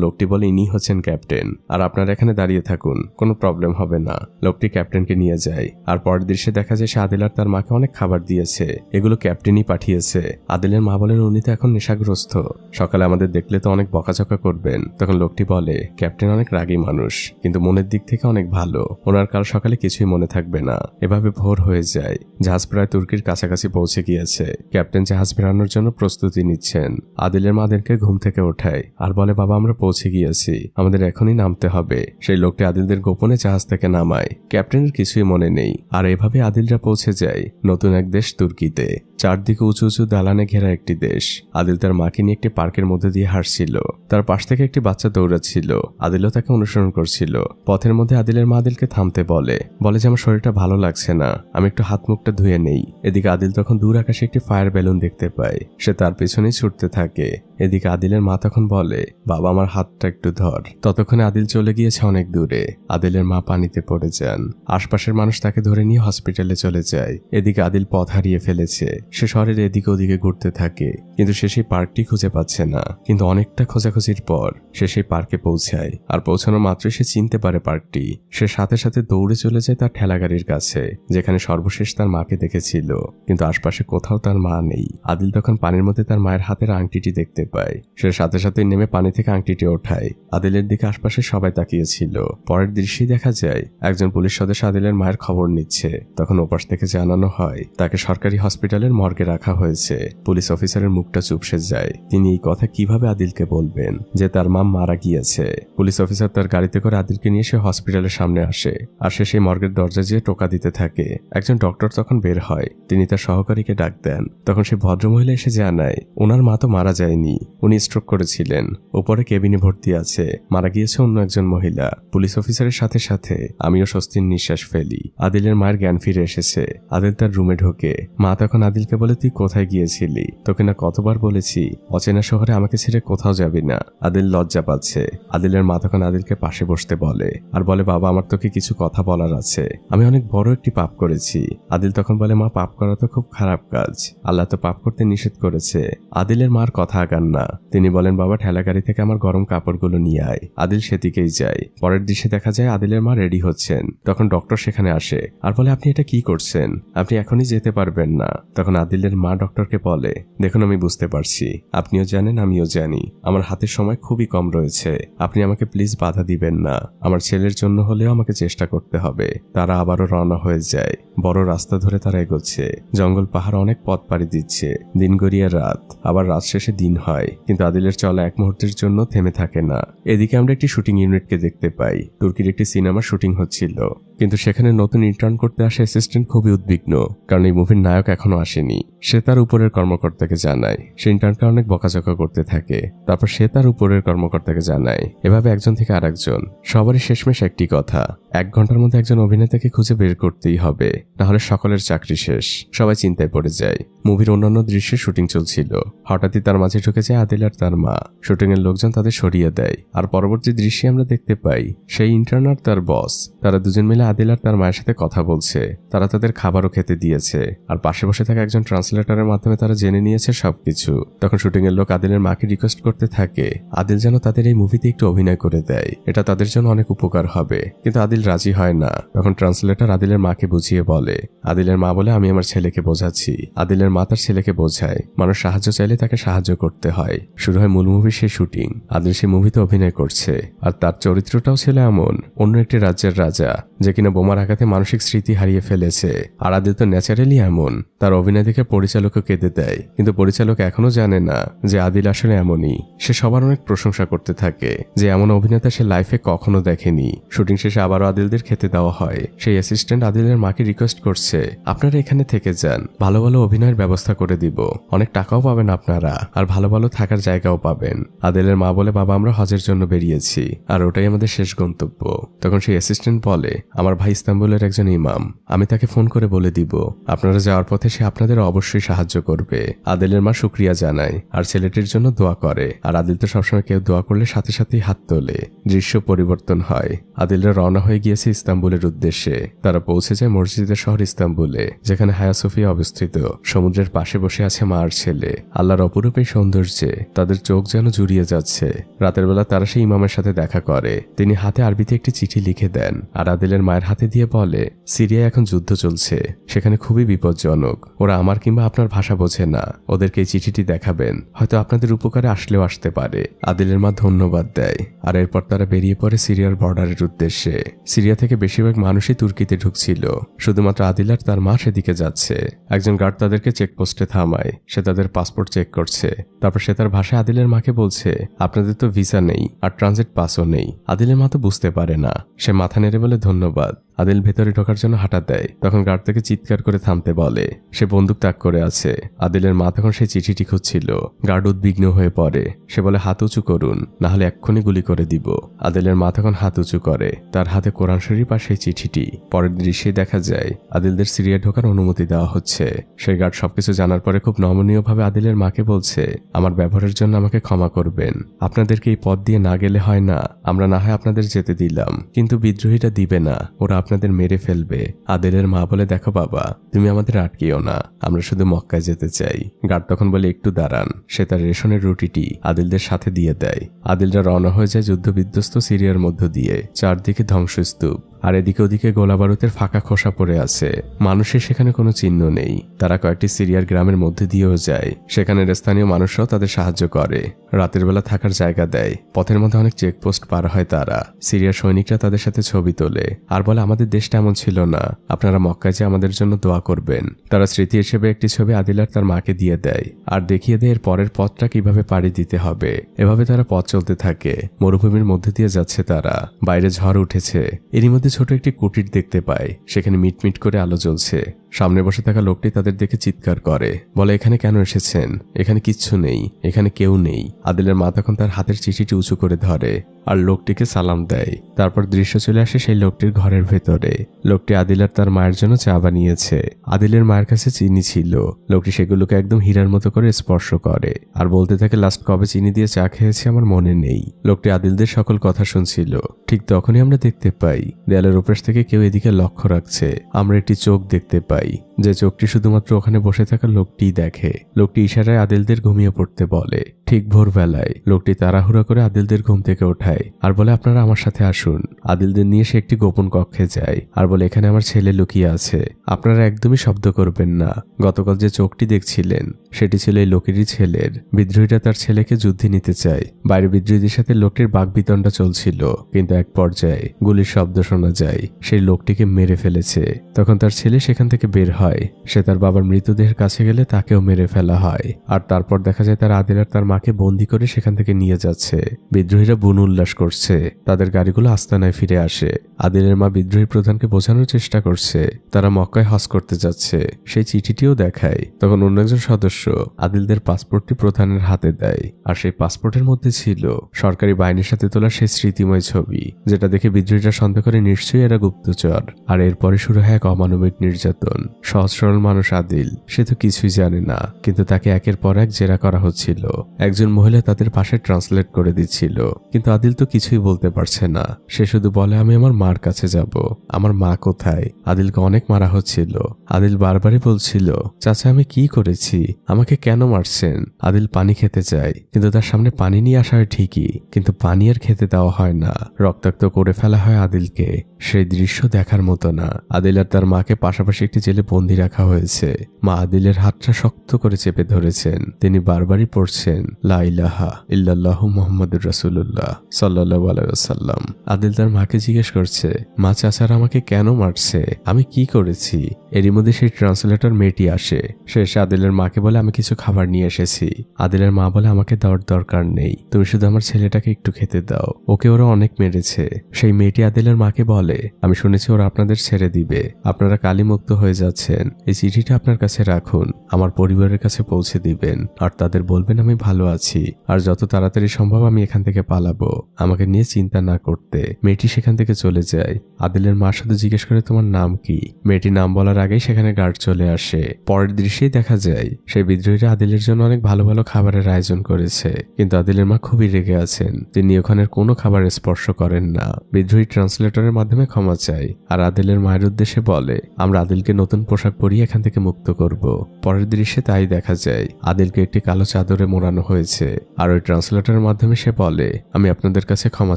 লোকটি বলে, ইনি হচ্ছেন ক্যাপ্টেন, আর আপনারা এখানে দাঁড়িয়ে থাকুন, কোনো প্রবলেম হবে না। লোকটি ক্যাপ্টেনকে নিয়ে যায়। আর পরের দৃশ্যে দেখা যায় সে আদিল আর তার মাকে অনেক খাবার দিয়েছে, এগুলো ক্যাপ্টেনই পাঠিয়েছে। আদিলের মা বলেন, উনি তো এখন নেশাগ্রস্ত, সকালে আমাদের দেখলে তো অনেক বকাঝকা করবেন। তখন লোকটি বলে, ক্যাপ্টেন অনেক রাগী মানুষ, কিন্তু মনের দিক থেকে অনেক ভালো, ওনার কাল সকালে কিছুই মনে থাকবে না। এভাবে ভোর হয়ে যায়। জাহাজ প্রায় তুর্কির কাছাকাছি পৌঁছে গিয়েছে। ক্যাপ্টেন জাহাজ ফেরানোর জন্য প্রস্তুতি নিচ্ছেন। আদিলের মা আদিলকে ঘুম থেকে ওঠায় আর বলে, বাবা আমরা পৌঁছে গিয়েছি, আমাদের এখনই নামতে হবে। সেই লোকটি আদিলদের গোপনে জাহাজ থেকে নামায়। ক্যাপ্টেনের কিছুই মনে নেই। আর এভাবে আদিলরা পৌঁছে যায় নতুন এক দেশ তুর্কিতে। চারদিকে উঁচু উঁচু দালানে ঘেরা একটি দেশ। আদিল তার মাকে নিয়ে একটি পার্কের মধ্যে দিয়ে হাঁটছিল। তার পাশ থেকে একটি বাচ্চা দৌড়াচ্ছিল। আদিলও তাকে অনুসরণ করছিল। পথের মধ্যে আদিলের মা আদিলকে থামতে বলে যে আমার শরীরটা ভালো লাগছে না, আমি একটু হাত মুখটা ধুয়ে নেই। এদিকে আদিল তখন দূর আকাশে একটি ফায়ার বেলুন দেখতে পায়। সে তার পেছনেই ছুটতে থাকে। এদিকে আদিলের মা তখন বলে, বাবা আমার হাতটা একটু ধর। ততক্ষণে আদিল চলে গিয়েছে অনেক দূরে। আদিলের মা পানিতে পড়ে যান। আশপাশের মানুষ তাকে ধরে নিয়ে হসপিটালে চলে যায়। এদিকে আদিল পথ হারিয়ে ফেলেছে। সে শহরের এদিকে ওদিকে ঘুরতে থাকে, কিন্তু সে সেই পার্কটি খুঁজে পাচ্ছে না। কিন্তু অনেকটা খোঁজাখুঁজির পর সে সেই পার্কে পৌঁছায়। আর পৌঁছানো মাত্রই সে চিনতে পারে পার্কটি। সে সাথে সাথে দৌড়ে চলে যায় তার ঠেলাগাড়ির কাছে, যেখানে সর্বশেষ তার মাকে দেখেছিল। কিন্তু আশপাশে কোথাও তার মা নেই। আদিল তখন পানির মধ্যে তার মায়ের হাতের আংটিটি দেখতে পায়। সে সাথে সাথে নেমে পানি থেকে আংটিটি ওঠায়। আদিলের দিকে আশপাশে সবাই তাকিয়েছিল। পরের দৃশ্যেই দেখা যায় একজন পুলিশ সদস্য আদিলের মায়ের খবর নিচ্ছে। তখন ওপাশ থেকে জানানো হয় তাকে সরকারি হসপিটালের মর্গে রাখা হয়েছে। পুলিশ অফিসারের মুখটা চুপসে যায়। তিনি এই কথা কিভাবে আদিলকে বলবেন যে তার মা মারা গিয়েছে। পুলিশ অফিসার তার গাড়িতে করে আদিলকে নিয়ে সে হসপিটালের সামনে আসে। আর সে সেই মর্গের দরজা দিয়ে টোকা দিতে থাকে। একজন ডক্টর তখন বের হয়। তিনি তার সহকারীকে ডাক দেন। তখন সে ভদ্রমহিলা এসে জানায় ওনার মা তো মারা যায়নি, উনি স্ট্রোক করেছিলেন। উপরে কেবিনে ভর্তি আছে, মারা গিয়েছে অন্য একজন মহিলা। পুলিশ অফিসারের সাথে সাথে আমিও স্বস্তির নিঃশ্বাস ফেলি। আদিলের মায়ের জ্ঞান ফিরে এসেছে। আদিল তার রুমে ঢোকে। মা তখন আদিলকে বলে, তুই কোথায় গিয়েছিলি? তোকে না কতবার বলেছি অচেনা শহরে আমাকে ছেড়ে কোথাও যাবি না। আদিল লজ্জা পাচ্ছে। আদিলের মা তখন আদিলকে পাশে বসতে বলে আর বলে, বাবা আমার তোকে কিছু কথা বলার আছে, আমি অনেক বড় একটি পাপ করেছি। আদিল তখন বলে, মা পাপ করা তো খুব খারাপ কাজ, আল্লাহ তো পাপ করতে নিষেধ করেছে। আদিলের মার কথা আগান না। তিনি বলেন, বাবা ঠেলা গাড়ি থেকে আমার গরম কাপড়গুলো নিয়ে আয়। আদিল সেদিকেই যায়। পরের দৃশ্যে দেখা যায় আদিলের মা রেডি হচ্ছেন। তখন ডক্টর সেখানে আসে আর বলে, আপনি এটা কি করছেন? আপনি এখনই যেতে পারবেন না। তখন আদিলের মা ডক্টরকে বলে, দেখুন আমি বুঝতে পারছি, আপনিও জানেন আমিও জানি আমার হাতের সময় খুবই কম রয়েছে, আপনি আমাকে প্লিজ বাধা দিবেন না। আমার ছেলের জন্য হলেও আমাকে চেষ্টা করতে হবে। তারা আবারও রওনা হয়ে যায়। বড় রাস্তা ধরে তারা এগোচ্ছে। জঙ্গল পাহাড় অনেক পথ পাড়ি দিচ্ছে। দিন গড়িয়ে রাত, আবার রাত শেষে দিন হয়, কিন্তু আদিলের চলা এক মুহূর্তের জন্য থেমে থাকে না। এদিকে আমরা একটি শুটিং ইউনিটকে দেখতে পাই। তুর্কির একটি সিনেমার শুটিং হচ্ছিল, কিন্তু সেখানে নতুন ইন্টার্ন করতে আসা অ্যাসিস্ট্যান্ট খুবই উদ্বিগ্ন, কারণ এই মুভির নায়ক এখনো আসেনি। সে তার উপরের কর্মকর্তাকে জানায়। সে ইন্টার্নকে অনেক বকাঝকা করতে থাকে। তারপর সে তার উপরের কর্মকর্তাকে জানায়। এভাবে একজন থেকে আরেকজন। সবারই শেষমেশ একটি কথা, 1 ঘন্টার মধ্যে একজন অভিনেতাকে খুঁজে বের করতেই হবে, নাহলে সকলের চাকরি শেষ। সবাই চিন্তায় পড়ে যায়। মুভির অন্যান্য দৃশ্যে শুটিং চলছিল। হঠাৎই তার মাঝে ঢুকে যায় আদিল আর তার মা। শুটিং এর লোকজন তাদের সরিয়ে দেয়। আর পরবর্তী দৃশ্যে আমরা দেখতে পাই সেই ইন্টার্ন আর তার বস, তারা দুজন মিলে আদিল আর তার মায়ের সাথে কথা বলছে। তারা তাদের খাবারও খেতে দিয়েছে। আর পাশে বসে থাকা একজন ট্রান্সলেটরের মাধ্যমে তারা জেনে নিয়েছে সবকিছু। তখন শুটিং এর লোক আদিলের মাকে রিকোয়েস্ট করতে থাকে আদিল যেন তাদের এই মুভিতে একটু অভিনয় করে দেয়, এটা তাদের জন্য অনেক উপকার হবে। কিন্তু আদিল রাজি হয় না। তখন ট্রান্সলেটর আদিলের মাকে বুঝিয়ে বলে। আদিলের মা বলে, আমি আমার ছেলেকে বোঝাচ্ছি। আদিলের মা তার ছেলেকে বোঝায় মানুষ সাহায্য চাইলে তাকে সাহায্য করতে হয়। শুরু হয় মূল মুভির সেই শুটিং। আদিল সেই মুভিতে অভিনয় করছে। আর তার চরিত্রটাও ছিল এমন, অন্য একটি রাজ্যের রাজা যে কিনা বোমার আঘাতে মানসিক স্মৃতি হারিয়ে ফেলেছে। আর আদিল তো ন্যাচারালি এমন। তার অভিনয় দেখে পরিচালকও কেঁদে দেয়, কিন্তু পরিচালক এখনো জানে না যে আদিল আসলে এমনই। সে সবার অনেক প্রশংসা করতে থাকে যে এমন অভিনেতা সে লাইফে কখনো দেখেনি। শুটিং শেষে আবারও আদিলদের খেতে দেওয়া হয়। সেই অ্যাসিস্ট্যান্ট আদিলের মাকে রিকোয়েস্ট করছে, আপনারা এখানে থেকে যান, ভালো ভালো অভিনয়ের ব্যবস্থা করে দিব, অনেক টাকাও পাবেন আপনারা, আর ভালো ভালো থাকার জায়গাও পাবেন। আদিলের মা বলে, বাবা আমরা হজের জন্য বেরিয়েছি, আর ওটাই আমাদের শেষ গন্তব্য। তখন সেই অ্যাসিস্ট্যান্ট বলে, আমার ভাই ইস্তাম্বুলের একজন ইমাম, আমি তাকে ফোন করে বলে দিব আপনারা যাওয়ার পথে সে আপনাদের অবশ্যই সাহায্য করবে। আদিলের মা শুকরিয়া জানায় আর ছেলেটির জন্য দোয়া করে। আর আদিল তো সবসময় কেউ দোয়া করলে সাথে সাথেই হাত তোলে। দৃশ্য পরিবর্তন হয়। আদিলরা রওনা হয়ে গিয়েছে ইস্তাম্বুলের উদ্দেশ্যে। তারা পৌঁছে যায় মসজিদের শহর ইস্তাম্বুলে, যেখানে হায়া সোফিয়া অবস্থিত। সমুদ্রের পাশে বসে আছে মা আর ছেলে। আল্লাহর অপরূপ এই সৌন্দর্যে তাদের চোখ যেন জুড়িয়ে যাচ্ছে। রাতের বেলা তারা সেই ইমামের সাথে দেখা করে। তিনি হাতে আরবিতে একটি চিঠি লিখে দেন আর আদিলের মায়ের হাতে দিয়ে বলে, সিরিয়ায় এখন যুদ্ধ চলছে, সেখানে খুবই বিপজ্জনক, ওরা আমার কিংবা আপনার ভাষা বোঝে না, ওদেরকে এই চিঠিটি দেখাবেন, হয়তো আপনাদের উপকারে আসলেও আসতে পারে। আদিলের মা ধন্যবাদ দেয়। আর এরপর তারা বেরিয়ে পড়ে সিরিয়ার বর্ডারের উদ্দেশ্যে। সিরিয়া থেকে বেশিরভাগ মানুষই তুর্কিতে ঢুকছিল, শুধুমাত্র আদিল আর তার মা সেদিকে যাচ্ছে। একজন গার্ড তাদেরকে চেকপোস্টে থামায়। সে তাদের পাসপোর্ট চেক করছে। তারপর সে তার ভাষায় আদিলের মাকে বলছে, আপনাদের তো ভিসা নেই আর ট্রানজিট পাসও নেই। আদিলের মা তো বুঝতে পারে না। সে মাথা নেড়ে বলে ধন্যবাদ। আদিল ভেতরে ঢোকার জন্য হাঁটা দেয়। তখন গার্ড তাকে চিৎকার করে থামতে বলে। সে বন্দুক তাক করে আছে। আদিলের মা তখন সেই চিঠিটি খুঁজছিল। গার্ড উদ্বিগ্ন হয়ে পড়ে। সে বলে, হাত উঁচু করুন, না হলে এক্ষুনি গুলি করে দিব। আদিলের মা তখন হাত উঁচু করে। তার হাতে কোরআন শরীফ আর সেই চিঠিটি। পরের দৃশ্যে দেখা যায় আদিলদের সিরিয়া ঢোকার অনুমতি দেওয়া হচ্ছে। সেই গার্ড সবকিছু জানার পরে খুব নমনীয়ভাবে আদিলের মাকে বলছে, আমার ব্যবহারের জন্য আমাকে ক্ষমা করবেন, আপনাদেরকে এই পথ দিয়ে না গেলে হয় না, আমরা না হয় আপনাদের যেতে দিলাম, কিন্তু বিদ্রোহীরা দিবে না, ওরা আপনাদের মেরে ফেলবে। আদিলের মা বলে, দেখো বাবা, তুমি আমাদের আটকিও না, আমরা শুধু মক্কায় যেতে চাই। গার্ড তখন বলে, একটু দাঁড়ান। সে তার রেশনের রুটিটি আদিলদের সাথে দিয়ে দেয়। আদিলরা রওনা হয়ে যায় যুদ্ধ বিধ্বস্ত সিরিয়ার মধ্য দিয়ে। চারদিকে ধ্বংসস্তূপ, আর এদিকে ওদিকে গোলাবারুদের ফাঁকা খোসা পড়ে আছে। মানুষের সেখানে কোনো চিহ্ন নেই। তারা কয়েকটি সিরিয়ার গ্রামের মধ্যে দিয়েও যায়। সেখানের স্থানীয় মানুষরাও তাদের সাহায্য করে, রাতের বেলা থাকার জায়গা দেয়। পথের মধ্যে অনেক চেকপোস্ট পার হয় তারা। সিরিয়ার সৈনিকরা তাদের সাথে ছবি তোলে আর বলে, আমাদের দেশটা এমন ছিল না, আপনারা মক্কায় যে আমাদের জন্য দোয়া করবেন। তারা স্মৃতি হিসেবে একটি ছবি আদিল আর তার মাকে দিয়ে দেয় আর দেখিয়ে দেয় এর পরের পথটা কিভাবে পাড়ি দিতে হবে। এভাবে তারা পথ চলতে থাকে। মরুভূমির মধ্যে দিয়ে যাচ্ছে তারা। বাইরে ঝড় উঠেছে। এরই মধ্যে ছোট একটি কুটির দেখতে পায়। সেখানে মিটমিট করে আলো জ্বলছে। সামনে বসে থাকা লোকটি তাদের দেখে চিৎকার করে, বলে এখানে কেন এসেছেন? এখানে কিচ্ছু নেই, এখানে কেউ নেই। আদিলের মা তখন তার হাতের চিঠিটি উঁচু করে ধরে আর লোকটিকে সালাম দেয়। তারপর দৃশ্য চলে আসে সেই লোকটির ঘরের ভেতরে। লোকটি আদিল আর তার মায়ের জন্য চা বানিয়েছে। আদিলের মায়ের কাছে চিনি ছিল। লোকটি সেগুলোকে একদম হীরার মতো করে স্পর্শ করে আর বলতে থাকে, লাস্ট কবে চিনি দিয়ে চা খেয়েছি আমার মনে নেই। লোকটি আদিলদের সকল কথা শুনছিল। ঠিক তখনই আমরা দেখতে পাই দেয়ালের ওপাশ থেকে কেউ এদিকে লক্ষ্য রাখছে। আমরা একটি চোখ দেখতে পাই, যে চোখটি শুধুমাত্র ওখানে বসে থাকা লোকটি দেখে। লোকটি ইশারায় আদিলদের ঘুমিয়ে পড়তে বলে। ঠিক ভোরবেলায় লোকটি তাড়াহুড়া করে আদিলদের ঘুম থেকে ওঠায় আর বলে, আপনারা আমার সাথে আসুন। আদিলদের নিয়ে সে একটি গোপন কক্ষে যায় আর বলে, এখানে আমার ছেলে লুকিয়ে আছে, আপনারা একদমই শব্দ করবেন না। গতকাল যে চোখটি দেখছিলেন সেটি ছিল এই লোকেরই ছেলের। বিদ্রোহীরা তার ছেলেকে যুদ্ধে নিতে চায়। বাইরে বিদ্রোহীদের সাথে লোকটির বাকবিতণ্ডা চলছিল, কিন্তু এক পর্যায়ে গুলির শব্দ শোনা যায়। সেই লোকটিকে মেরে ফেলেছে। তখন তার ছেলে সেখান থেকে বের হয়। সে তার বাবার মৃতদেহের কাছে গেলে তাকেও মেরে ফেলা হয়। আর তারপর দেখা যায় তার আদিল আর তার মাকে বন্দি করে সেখান থেকে নিয়ে যাচ্ছে। বিদ্রোহীরা বুন উল্লাস করছে। তাদের গাড়িগুলো আস্তানায় ফিরে আসে। আদিলের মা বিদ্রোহী প্রধানকে বোঝানোর চেষ্টা করছে তারা মক্কায় হজ করতে যাচ্ছে। সেই চিঠিটিও দেখায়। তখন অন্য একজন সদস্য আদিলদের পাসপোর্টটি প্রধানের হাতে দেয় আর সেই পাসপোর্টের মধ্যে ছিল সরকারি বাহিনীর সাথে তোলা সেই স্মৃতিময় ছবি, যেটা দেখে বিদ্রোহীরা সন্দেহ করে নিশ্চয়ই এরা গুপ্তচর। আর এরপরে শুরু হয় এক অমানবিক নির্যাতন। সহজ সরল মানুষ আদিল, সে তো কিছুই জানে না, কিন্তু তাকে একের পর এক জেরা করা হচ্ছিল। একজন মহিলা তাদের পাশে ট্রান্সলেট করে দিচ্ছিল, কিন্তু আদিল তো কিছুই বলতে পারছে না। সে শুধু বলে, আমি আমার মার কাছে যাব। আমার মা কোথায়? আদিলকে অনেক মারা হচ্ছিল। আদিল বারবারই বলছিল, চাচা আমি কি করেছি? আমাকে কেন মারছেন? আদিল পানি খেতে চায়, কিন্তু তার সামনে পানি নিয়ে আসা হয় ঠিকই, কিন্তু পানি আর খেতে দেওয়া হয় না। রক্তাক্ত করে ফেলা হয় আদিলকে। সেই দৃশ্য দেখার মতো না। আদিল আর তার মাকে পাশাপাশি একটি জেলে বন্দি রাখা হয়েছে। মা আদিলের হাতটা শক্ত করে চেপে ধরেছেন। তিনি বারবারই পড়ছেন, লা ইলাহা ইল্লাল্লাহু মুহাম্মাদুর রাসূলুল্লাহ সাল্লাল্লাহু আলাইহি ওয়াসাল্লাম। আদিল তার মাকে জিজ্ঞেস করছে, মা চাচারা আমাকে কেন মারছে? আমি কি করেছি? এরই মধ্যে সেই ট্রান্সলেটর মেয়েটি আসে। সে এসে আদিলের মাকে বলে, আমি কিছু খাবার নিয়ে এসেছি। আদিলের মা বলে, আমাকে দেওয়ার দরকার নেই, তুমি শুধু আমার ছেলেটাকে একটু খেতে দাও, ওকে ওরা অনেক মেরেছে। সেই মেয়েটি আদিলের মাকে বলে, আমি শুনেছি ওরা আপনাদের ছেড়ে দিবে, আপনারা কালিমুক্ত হয়ে যাচ্ছেন। এই চিঠিটা আপনার কাছে রাখুন, আমার পরিবারের কাছে পৌঁছে দিবেন আর তাদের বলবেন আমি ভালো আছি আর যত তাড়াতাড়ি সম্ভব আমি এখান থেকে পালাবো, আমাকে নিয়ে চিন্তা না করতে। মেয়েটি সেখান থেকে চলে যায়। আদিলের মা শুধু জিজ্ঞেস করে, তোমার নাম কি? মেয়েটি নাম বলার আগেই সেখানে গার্ড চলে আসে। পরের দৃশ্যেই দেখা যায় সেই বিদ্রোহীরা আদিলের জন্য অনেক ভালো ভালো খাবারের আয়োজন করেছে, কিন্তু আদিলের মা খুবই রেগে আছেন। তিনি ওখানের কোনো খাবার স্পর্শ করেন না। বিদ্রোহী ট্রান্সলেটরের মাধ্যমে ক্ষমা চায় আর আদিলের মায়ের উদ্দেশ্যে বলে, আমরা আদিলকে নতুন পোশাক পরিয়ে এখান থেকে মুক্ত করব। পরের দৃশ্যে তাই দেখা যায়। আদিলকে একটি কালো চাদরে মোড়ানো হয়েছে আর ওই ট্রান্সলেটরের মাধ্যমে সে বলে, আমি আপনাদের কাছে ক্ষমা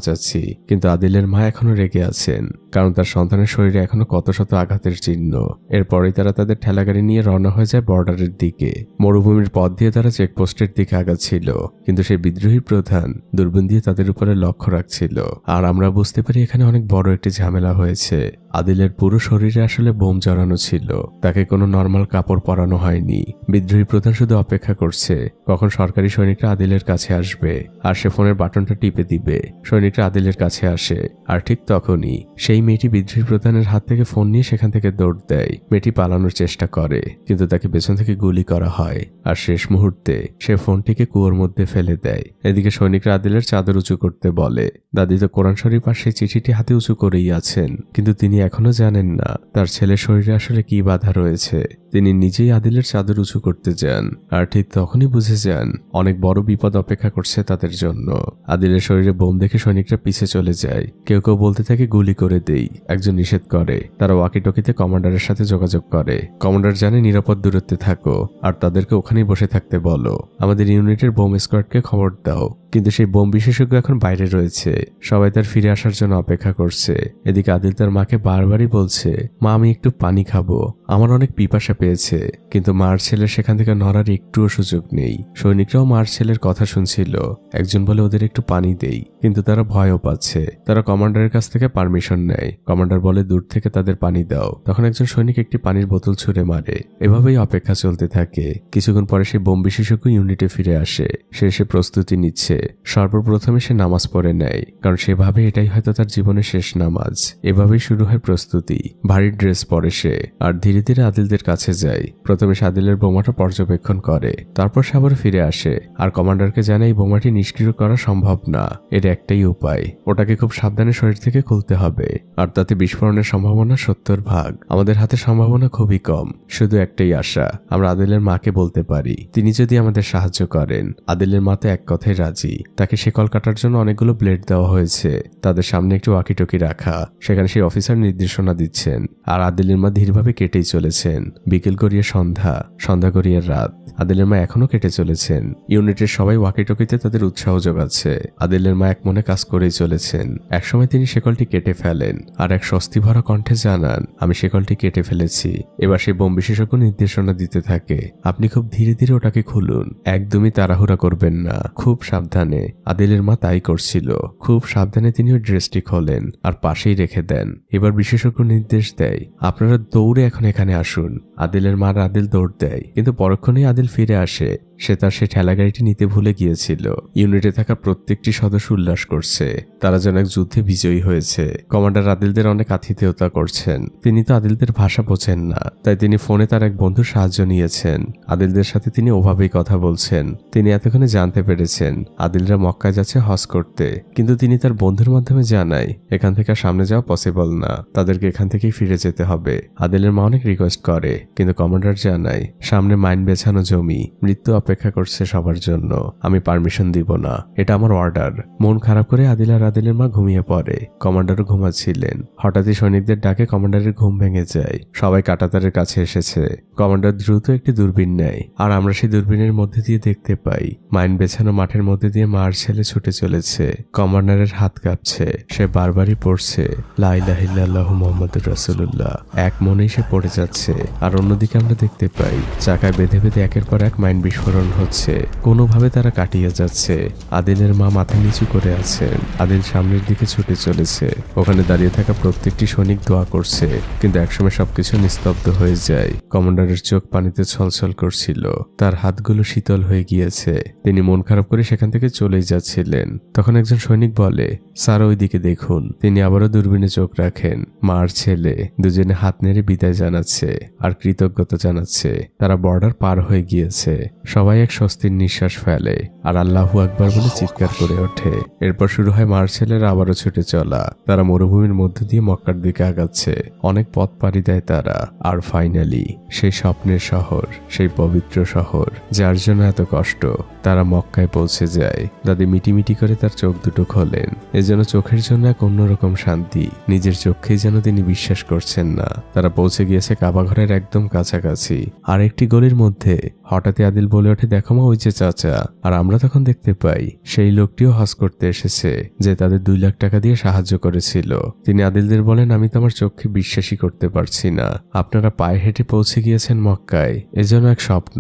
চাচ্ছি। কিন্তু আদিলের মা এখনো রেগে আছেন, কারণ তার সন্তানের শরীরে এখনো কত শত আঘাতের চিহ্ন। এরপরেই তারা তাদের ঠেলাগাড়ি নিয়ে রওনা হয়ে যায় বর্ডারের দিকে। মরুভূমির পথ দিয়ে তারা চেকপোস্টের দিকে আগাচ্ছিল, কিন্তু সেই বিদ্রোহী প্রধান দূরবীন দিয়ে তাদের উপরে লক্ষ্য রাখছিল। আর আমরা বুঝতে পারি এখানে অনেক বড় একটি ঝামেলা হয়েছে। আদিলের পুরো শরীরে আসলে বোম জড়ানো ছিল, তাকে কোনো নর্মাল কাপড় পরানো হয়নি। বিদ্রোহী প্রধান শুধু অপেক্ষা করছে কখন সরকারি সৈনিকরা আদিলের কাছে আসবে আর সে ফোনের বাটনটা টিপে দিবে। সৈনিকরা আদিলের কাছে আসে আর ঠিক তখনই সেই মেয়েটি বিদ্রোহী প্রধানের হাত থেকে ফোন নিয়ে সেখান থেকে দৌড় দেয়। মেয়েটি পালানোর চেষ্টা করে, কিন্তু তাকে পেছন থেকে গুলি করা হয় আর শেষ মুহূর্তে সে ফোনটিকে কুয়োর মধ্যে ফেলে দেয়। এদিকে সৈনিকরা আদিলের চাদর উঁচু করতে বলে। দাদি তো কোরআন শরীফ আর সেই চিঠিটি হাতে উঁচু করেই আছেন, কিন্তু তিনি এখনো জানেন না তার ছেলের শরীরে আসলে কি বাধা রয়েছে। তিনি নিজেই আদিলের চাদর উঁচু করতে যান আর ঠিক তখনই বুঝে যান অনেক বড় বিপদ অপেক্ষা করছে তাদের জন্য। আদিলের শরীরে বোম দেখে সৈনিকরা পিছে চলে যায়। কেউ কেউ বলতে থাকে গুলি করে দেই, একজন নিষেধ করে। তারা ওয়াকিটকিতে কমান্ডারের সাথে যোগাযোগ করে। কমান্ডার জানে নিরাপদ দূরত্বে থাকো আর তাদেরকে ওখানেই বসে থাকতে বলো। আমাদের ইউনিটের বোম স্কোয়াডকে খবর দাও। কিন্তু সেই বোম বিশেষজ্ঞ এখন বাইরে রয়েছে, সবাই তার ফিরে আসার জন্য অপেক্ষা করছে। এদিকে আদিল তার মাকে বারবারই বলছে, মা আমি একটু পানি খাবো, আমার অনেক পিপাসা পেয়েছে। কিন্তু মার ছেলের সেখান থেকে নড়ার একটুও সুযোগ নেই। সৈনিকরাও মার ছেলের কথা শুনছিল। একজন বলে ওদের একটু পানি দেই, কিন্তু তারা ভয়ও পাচ্ছে। তারা কমান্ডারের কাছ থেকে পারমিশন নেয়। কমান্ডার বলে দূর থেকে তাদের পানি দাও। তখন একজন সৈনিক একটি পানির বোতল ছুঁড়ে মারে। এভাবেই অপেক্ষা চলতে থাকে। কিছুক্ষণ পরে সেই বোম বিশেষজ্ঞ ইউনিটে ফিরে আসে। সে এসে প্রস্তুতি নিচ্ছে। সর্বপ্রথমে সে নামাজ পড়ে নেয়, কারণ সেভাবে এটাই হয়তো তার জীবনের শেষ নামাজ। এভাবেই শুরু হয় প্রস্তুতি। ভারী ড্রেস পরে সে আর ধীরে ধীরে ধীরে আদিলদের কাছে যায়। প্রথমে সে আদিলের বোমাটা পর্যবেক্ষণ করে, তারপর সে আবার ফিরে আসে আর কমান্ডারকে জানায় এই বোমাটি নিষ্ক্রিয় করা সম্ভব না, এর একটাই উপায়, ওটাকে খুব সাবধানে শরীর থেকে খুলতে হবে, আর তাতে বিস্ফোরণের সম্ভাবনা 70 ভাগ। আমাদের হাতে সম্ভাবনা খুবই কম, শুধু একটাই আশা, আমরা আদিলের মাকে বলতে পারি, তিনি যদি আমাদের সাহায্য করেন। আদিলের মা তো এক কথায় রাজি। তাকে শিকল কাটার জন্য অনেকগুলো ব্লেড দেওয়া হয়েছে, তাদের সামনে একটি ওয়াকিটকি রাখা, সেখানে সেই অফিসার নির্দেশনা দিচ্ছেন আর আদিলের মা ধীরভাবে কেটেই চলেছেন। বিকেল গড়িয়ে সন্ধ্যা, সন্ধ্যা গড়িয়ে রাত, আদিলের মা এখনো কেটে চলেছেন। ইউনিটের সবাই ওয়াকিটকিতে তাদের উৎসাহ যোগাচ্ছে। আদিলের মা এক মনে কাজ করেই চলেছেন। একসময় তিনি শেকলটি কেটে ফেলেন আর এক স্বস্তি ভরা কণ্ঠে জানান, আমি শেকলটি কেটে ফেলেছি। এবার সেই বোম বিশেষজ্ঞ নির্দেশনা দিতে থাকে, আপনি খুব ধীরে ধীরে ওটাকে খুলুন, একদমই তাড়াহুড়া করবেন না, খুব সাবধানে। আদিলের মা তাই করছিল। খুব সাবধানে তিনি ওই ড্রেসটি খোলেন আর পাশেই রেখে দেন। এবার বিশেষজ্ঞ নির্দেশ দেয়, আপনারা দৌড়ে এখন এখানে আসুন। আদিলের মা আর আদিল দৌড় দেয়, কিন্তু পরক্ষণেই আদিল ফিরে আসে। সে তার সেই ঠেলা গাড়িটি নিতে ভুলে গিয়েছিল। ইউনিটে থাকা প্রত্যেকটি সদস্য উল্লাস করছে, তারা যেন এক যুদ্ধে বিজয়ী হয়েছে। কমান্ডার আদিলদের অনেক আতিথেয়তা করছেন। তিনি তো আদিলদের ভাষা বোঝেন না, তাই তিনি ফোনে তার এক বন্ধুর সাহায্য নিয়েছেন। আদিলদের সাথে তিনি ওভাবেই কথা বলছেন। তিনি এতক্ষণে জানতে পেরেছেন আদিলরা মক্কায় যাচ্ছে হজ করতে, কিন্তু তিনি তার বন্ধুর মাধ্যমে জানায় এখান থেকে সামনে যাওয়া পসিবল না, তাদেরকে এখান থেকেই ফিরে যেতে হবে। আদিলের মা অনেক রিকোয়েস্ট করে, কিন্তু কমান্ডার জানায় সামনে মাইন বেছানো জমি, মৃত্যু অপেক্ষা করছে সবার জন্য, আমি পারমিশন দিব না, এটা আমার অর্ডার। মন খারাপ করে আদিল আর আদিলের মা ঘুমিয়ে পড়ে। কমান্ডারও ঘুমাচ্ছিলেন। হঠাৎই সৈনিকদের ডাকে কমান্ডারের ঘুম ভেঙে যায়। সবাই কাঁটাতারের কাছে এসেছে। কমান্ডার দ্রুত একটি দূরবীন নেয় আর আমরা সেই দূরবীনের মধ্যে দিয়ে দেখতে পাই মাইন বেছানো মাঠের মধ্যে দিয়ে মার ছেলে ছুটে চলেছে। কমান্ডারের হাত কাঁপছে, সে বারবারই পড়ছে লা ইলাহা ইল্লাল্লাহু মুহাম্মাদুর রাসূলুল্লাহ। এক মনেই সে পড়ে যাচ্ছে। আর অন্যদিকে আমরা দেখতে পাই চাকায় বেঁধে বেঁধে একের পর এক মাইন বিস্ফোরণ হচ্ছে। কোনোভাবে তারা কাটিয়ে যাচ্ছে। আদিলের মা মাথা নিচু করে আছেন। আদিল সামনের দিকে ছুটে চলেছে। ওখানে দাঁড়িয়ে থাকা প্রত্যেকটি সৈনিক দোয়া করছে, কিন্তু একসময় সবকিছু নিস্তব্ধ হয়ে যায়। কমান্ডারের চোখ পানিতে ছলছল করছিল, তার হাতগুলো শীতল হয়ে গিয়েছে। তিনি মন খারাপ করে সেখান থেকে চলেই যাচ্ছিলেন। তখন একজন সৈনিক বলে, স্যার ওই দিকে দেখুন। তিনি আবারও দূরবীনে চোখ রাখেন। মার ছেলে দুজনে হাত নেড়ে বিদায় জানাচ্ছে আর কৃতজ্ঞতা জানাচ্ছে। তারা বর্ডার পার হয়ে গিয়েছে। সবাই এক স্বস্তির নিঃশ্বাস ফেলে আর আল্লাহু আকবার বলে চিৎকার করে ওঠে। এরপর শুরু হয় মার ছেলের আবারও ছুটে চলা। তারা মরুভূমির মধ্য দিয়ে মক্কার দিকে আগাচ্ছে। অনেক পথ পাড়ি দেয় তারা। আর ফাইনালি সেই স্বপ্নের শহর, সেই পবিত্র শহর যার জন্য এত কষ্ট, তারা মক্কায় পৌঁছে যায়। দাদি মিটিমিটি করে তার চোখ দুটো খোলেন। এজন্য চোখের জন্য এক অন্যরকম শান্তি। নিজের চোখেই যেন তিনি বিশ্বাস করছেন না। তারা পৌঁছে গিয়েছে কাবা ঘরের একদম কাছাকাছি। আর একটি গলির মধ্যে হঠাৎই আদিল বলে ওঠে, দেখো মা ওই যে চাচা। আর আমরা তখন দেখতে পাই সেই লোকটিও হজ করতে এসেছে, যে তাদের 2 লাখ টাকা দিয়ে সাহায্য করেছিল। তিনি আদিলদের বলেন, আমি তো আমার চোখকে বিশ্বাসই করতে পারছি না। আপনারা পায়ে হেঁটে পৌঁছে গিয়েছেন মক্কায়, এজন্য এক স্বপ্ন।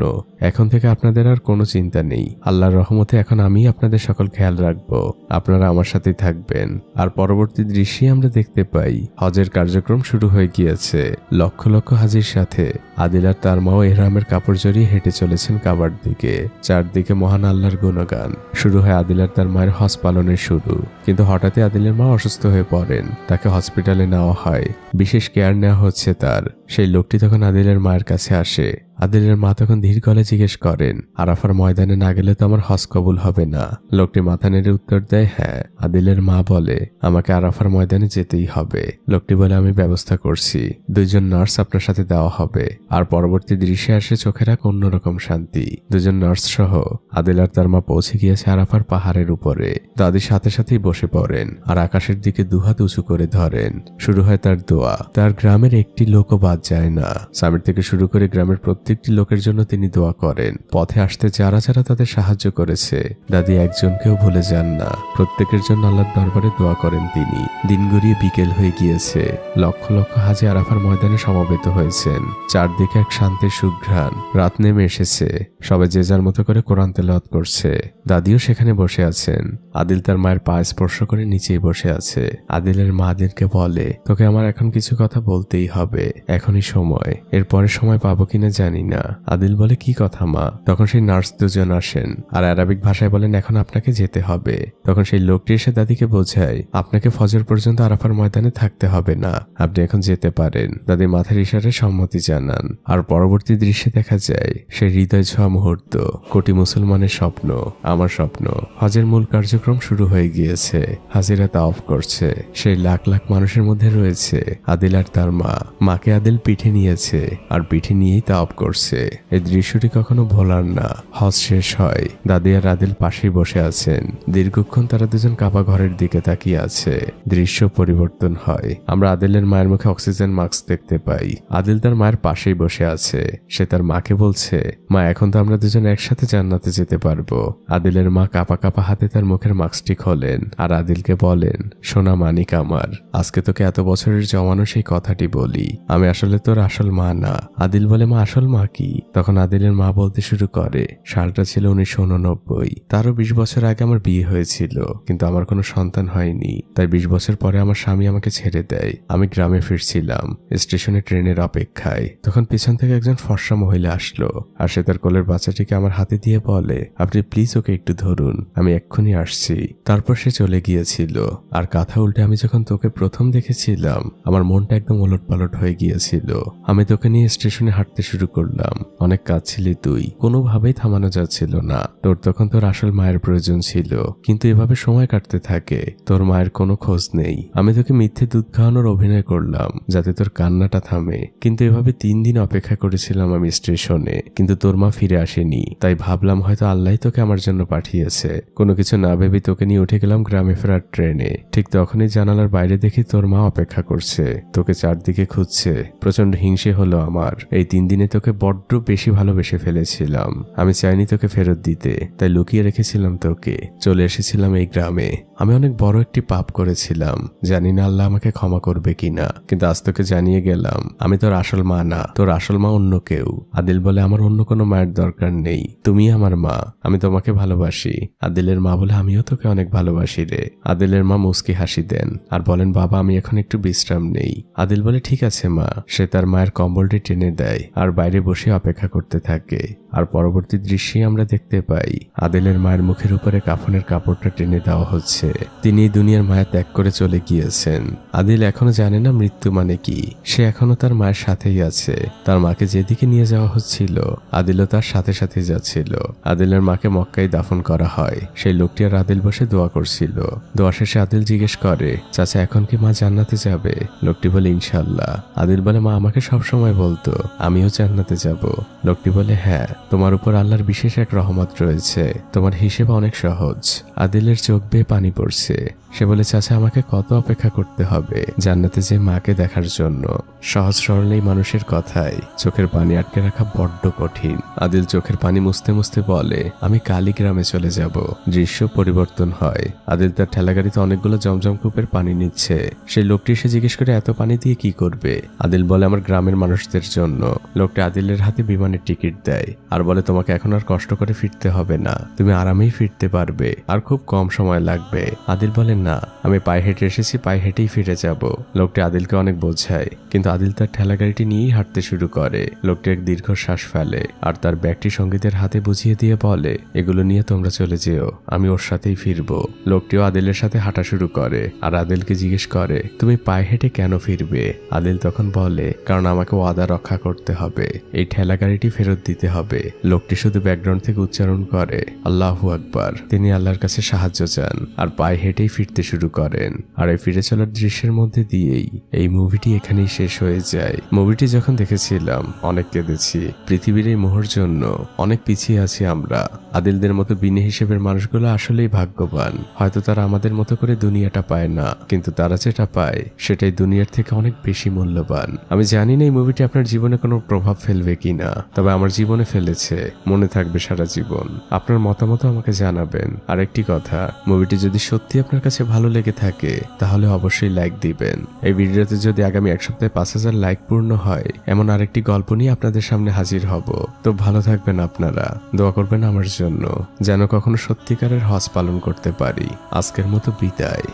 এখন থেকে আপনাদের আর কোনো চিন্তা নেই। আল্লাহর রহমতে এখন আমি আপনাদের সকল খেয়াল রাখবো। আপনারা আমার সাথেই থাকবেন। আর পরবর্তী দৃশ্যে আমরা দেখতে পাই হজের কার্যক্রম শুরু হয়ে গিয়েছে। লক্ষ লক্ষ হাজির সাথে আদিল আর তার মাও এহরামের কাপড় জড়িয়ে হেঁটে চলেছেন কাবার দিকে। চারদিকে মহান আল্লাহর গুণগান। শুরু হয় আদিল আর তার মায়ের হজ পালনের শুরু। কিন্তু হঠাৎই আদিলের মা অসুস্থ হয়ে পড়েন। তাকে হসপিটালে নেওয়া হয়। বিশেষ কেয়ার নেওয়া হচ্ছে তার। সেই লোকটি তখন আদিলের মায়ের কাছে আসে। আদিলের মা তখন ধীর গলায় জিজ্ঞেস করেন, আরাফার ময়দানে না গেলে তো আমার হজ কবুল হবে না। লোকটি মাথা নেড়ে উত্তর দেয়, হ্যাঁ। আদিলের মা বলে, আমাকে আরাফার ময়দানে যেতেই হবে। লোকটি বলে, আমি ব্যবস্থা করছি। 2 জন নার্স আপনার সাথে দেওয়া হবে। আর পরবর্তী দৃশ্যে আসে চোখের এক অন্যরকম শান্তি। 2 জন নার্স সহ আদিল আর তার মা পৌঁছে গিয়েছে আরাফার পাহাড়ের উপরে। দাদির সাথে সাথেই বসে পড়েন আর আকাশের দিকে 2 হাত উঁচু করে ধরেন। শুরু হয় তার দোয়া। তার গ্রামের একটি লোকও বাদ যায় না। সামির থেকে শুরু করে গ্রামের প্রত্যেকটি লোকের জন্য তিনি দোয়া করেন। পথে আসতে যারা যারা তাদের সাহায্য করেছে, দাদি একজনকেও ভুলে যান না। প্রত্যেকের জন্য আল্লাহর দরবারে দোয়া করেন তিনি। দিন গড়িয়ে বিকেল হয়ে গিয়েছে। লক্ষ লক্ষ হাজি আরাফার ময়দানে সমবেত হয়েছেন। চারদিকে এক শান্তির সুঘ্রাণ। রাত নেমে এসেছে। সবাই যে যার মতো করে কোরআন তেলাওয়াত করছে। দাদিও সেখানে বসে আছেন। আদিল তার মায়ের পা স্পর্শ করে নিচেই বসে আছে। আদিলের মা আদিলকে বলে, তোকে আমার এখন কিছু কথা বলতেই হবে, এখনই সময়। এরপরে সময় পাবো কিনা জানি জানি না। আদিল বলে কি কথা মা? তখন সেই নার্স দুজন আসেন আর আরবিক ভাষায় বলেন এখন আপনাকে যেতে হবে। তখন সেই লোকটি এসে দাদিকে বোঝায় আপনাকে ফজর পর্যন্ত আরাফার ময়দানে থাকতে হবে না, আপনি এখন যেতে পারেন। দাদি মাথার ইশারায় সম্মতি জানান। আর পরবর্তী দৃশ্যে দেখা যায় সেই হৃদয় ছোঁয়া মুহূর্ত, কোটি মুসলমানের স্বপ্ন, আমার স্বপ্ন। হজের মূল কার্যক্রম শুরু হয়ে গিয়েছে। হাজিরা তাওয়াফ করছে। সেই লাখ লাখ মানুষের মধ্যে রয়েছে আদিল আর তার মা। মাকে আদিল পিঠে নিয়েছে আর পিঠে নিয়েই তাওয়াফ করছে। এই দৃশ্যটি কখনো ভোলার না। হজ শেষ হয়, দাদি আর আদিল পাশেই বসে আছেন। দীর্ঘক্ষণ তারা দুজন কাবা ঘরের দিকে তাকিয়ে আছে। দৃশ্য পরিবর্তন হয়। আমরা আদিলের মায়ের মুখে অক্সিজেন মাস্ক দেখতে পাই। আদিল তার মায়ের পাশেই বসে আছে। সে তার মাকে বলছে মা এখন তো আমরা দুজন একসাথে জান্নাতে যেতে পারবো। আদিলের মা কাঁপা কাঁপা হাতে তার মুখের মাস্কটি খোলেন আর আদিলকে বলেন সোনা মানিক আমার, আজকে তোকে এত বছরের জমানো সেই কথাটি বলি, আমি আসলে তোর আসল মা না। আদিল বলে মা আসল মা কি? তখন আদিলের মা বলতে শুরু করে সালটা ছিল 1989। তারও 20 বছর আগে আমার বিয়ে হয়েছিল, কিন্তু আমার কোনো সন্তান হয়নি। তাই 20 বছর পরে আমার স্বামী আমাকে ছেড়ে দেয়। আমি গ্রামে ফিরছিলাম স্টেশনে ট্রেনের অপেক্ষায়। তখন পিছন থেকে একজন ফর্সা মহিলা আসলো আর সে তার কোলের বাচ্চাটিকে আমার হাতে দিয়ে বলে আপনি প্লিজ ওকে একটু ধরুন, আমি এক্ষুনি আসছি। তারপর সে চলে গিয়েছিল। আর কথা উল্টে আমি যখন তোকে প্রথম দেখেছিলাম আমার মনটা একদম ওলটপালট হয়ে গিয়েছিল। আমি তোকে নিয়ে স্টেশনে হাঁটতে শুরু করলাম। অনেক কাঁদছিলি তুই, কোনোভাবেই থামানো যাচ্ছিল না। তোর তখন তোর আসল মায়ের প্রয়োজন ছিল, কিন্তু এভাবে সময় কাটতে থাকে, তোর মায়ের কোনো খোঁজ নেই। আমি তোকে মিথ্যে দুধ খাওয়ানোর অভিনয় করলাম যাতে তোর কান্নাটা থামে, কিন্তু এভাবে 3 দিন অপেক্ষা করেছিলাম আমি স্টেশনে, কিন্তু তোর মা ফিরে আসেনি। তাই ভাবলাম হয়তো আল্লাহ তোকে আমার জন্য পাঠিয়েছে। কোনো কিছু না ভেবে তোকে নিয়ে উঠে গেলাম গ্রামে ফেরার ট্রেনে। ঠিক তখনই জানালার বাইরে দেখি তোর মা অপেক্ষা করছে, তোকে চারদিকে খুঁজছে। প্রচন্ড হিংসে হলো আমার। এই 3 দিনে তোকে বড্ড বেশি ভালোবেসে ফেলেছিলাম। আমি চাইনি তোকে ফেরত দিতে, তাই লুকিয়ে রেখেছিলাম তোকে। চলে এসেছিলাম এই গ্রামে। আমি অনেক বড় একটি পাপ করেছিলাম, জানি না আল্লাহ আমাকে ক্ষমা করবে কিনা, কিন্তু আজ তোকে জানিয়ে গেলাম আমি তোর আসল মা না, তোর আসল মা অন্য কেউ। আদিল বলে আমার অন্য কোনো মায়ের দরকার নেই, তুমি আমার মা, আমি তোমাকে ভালোবাসি। আদিলের মা বলে আমিও তোকে অনেক ভালোবাসি রে। আদিলের মা মুস্কি হাসি দেন আর বলেন বাবা আমি এখন একটু বিশ্রাম নেই। আদিল বলে ঠিক আছে মা। সে তার মায়ের কম্বলটি টেনে দেয় আর বাইরে বসে অপেক্ষা করতে থাকে। আর পরবর্তী দৃশ্যে আমরা দেখতে পাই আদিলের মায়ের মুখের উপরে কাফনের কাপড়টা টেনে দেওয়া হচ্ছে। তিনি দুনিয়ার মায়া ত্যাগ করে চলে গিয়েছেন। আদিল এখনো জানে না মৃত্যু মানে কি। সে এখনো তার মায়ের সাথেই আছে। তার মাকে যেদিকে নিয়ে যাওয়া হচ্ছিল আদিলও তার সাথে সাথে যাচ্ছিল। আদিলের মাকে মক্কায় দাফন করা হয়। সেই লোকটি আর আদিল বসে দোয়া করছিল। দোয়া শেষে আদিল জিজ্ঞেস করে চাচা এখন কি মা জান্নাতে যাবে? লোকটি বলে ইনশাল্লাহ। আদিল বলে মা আমাকে সবসময় বলতো আমিও জান্নাতে যাব। লোকটি বলে হ্যাঁ, তোমার উপর আল্লাহর বিশেষ এক রহমত রয়েছে, তোমার হিসেব অনেক সহজ। আদিলের চোখ বেয়ে পানি পড়ছে। সে বলে চাচা আমাকে কত অপেক্ষা করতে হবে জান্নাতে যে মাকে দেখার জন্য? সহজ সরল এই মানুষের কথায় চোখের পানি আটকে রাখা বড্ড কঠিন। আদিল চোখের পানি মুছতে মুছতে বলে আমি কালী গ্রামে চলে যাব। দৃশ্য পরিবর্তন হয়। আদিল তার ঠেলাগাড়িতে অনেকগুলো জমজম কূপের পানি নিচ্ছে। সেই লোকটি এসে জিজ্ঞেস করে এত পানি দিয়ে কি করবে? আদিল বলে আমার গ্রামের মানুষদের জন্য। লোকটি আদিলের হাতে বিমানের টিকিট দেয় আর বলে তোমাকে এখন আর কষ্ট করে ফিরতে হবে না, তুমি আরামেই ফিরতে পারবে আর খুব কম সময় লাগবে। আদিল বলে না, আমি পায়ে হেঁটে এসেছি, পায়ে হেঁটেই ফিরে যাব। লোকটি আদিলকে অনেক বোঝায়, কিন্তু আদিল তার ঠেলাগাড়িটি নিয়েই হাঁটতে শুরু করে। লোকটি এক দীর্ঘ শ্বাস ফেলে আর তার ব্যাগটি সঙ্গীদের হাতে বুঝিয়ে দিয়ে বলে এগুলো নিয়ে তোমরা চলে যেও, আমি ওর সাথেই ফিরবো। লোকটিও আদিলের সাথে হাঁটা শুরু করে আর আদিলকে জিজ্ঞেস করে তুমি পায়ে হেঁটে কেন ফিরবে? আদিল তখন বলে কারণ আমাকে ওয়াদা রক্ষা করতে হবে, এই ঠেলাগাড়িটি ফেরত দিতে হবে। লোকটি শুধু ব্যাকগ্রাউন্ড থেকে উচ্চারণ করে আল্লাহু আকবার। তিনি আল্লাহর কাছে সাহায্য চান আর পায়ে হেঁটেই ফিরতে শুরু করেন। আর এই ফিরে চলার দৃশ্যের মধ্যে দিয়েই এই মুভিটি এখানেই শেষ হয়ে যায়। মুভিটি যখন দেখেছিলাম অনেক কেঁদেছি। পৃথিবীর এই মোহর জন্য অনেক পিছিয়ে আছি আমরা। আদিলদের মতো বিনে হিসেবের মানুষগুলো আসলেই ভাগ্যবান। হয়তো তারা আমাদের মতো করে দুনিয়াটা পায় না, কিন্তু তারা যেটা পায় সেটাই দুনিয়ার থেকে অনেক বেশি মূল্যবান। আমি জানি না এই মুভিটি আপনার জীবনে কোনো প্রভাব ফেলবে কিনা, তবে আমার জীবনে ফেলেছে, মনে থাকবে সারা জীবন। আপনার মতামত আমাকে জানাবেন। আর একটি কথা, মুভিটি যদি সত্যি আপনার কাছে ভালো লেগে থাকে তাহলে অবশ্যই লাইক দিবেন। এই ভিডিওতে যদি আগামী 1 সপ্তাহে 5000 লাইক পূর্ণ হয় এমন আরেকটি গল্প নিয়ে আপনাদের সামনে হাজির হব। তো ভালো থাকবেন আপনারা, দোয়া করবেন আমার জন্য যেন কখনো সত্যিকারের হজ পালন করতে পারি। আজকের মতো বিদায়।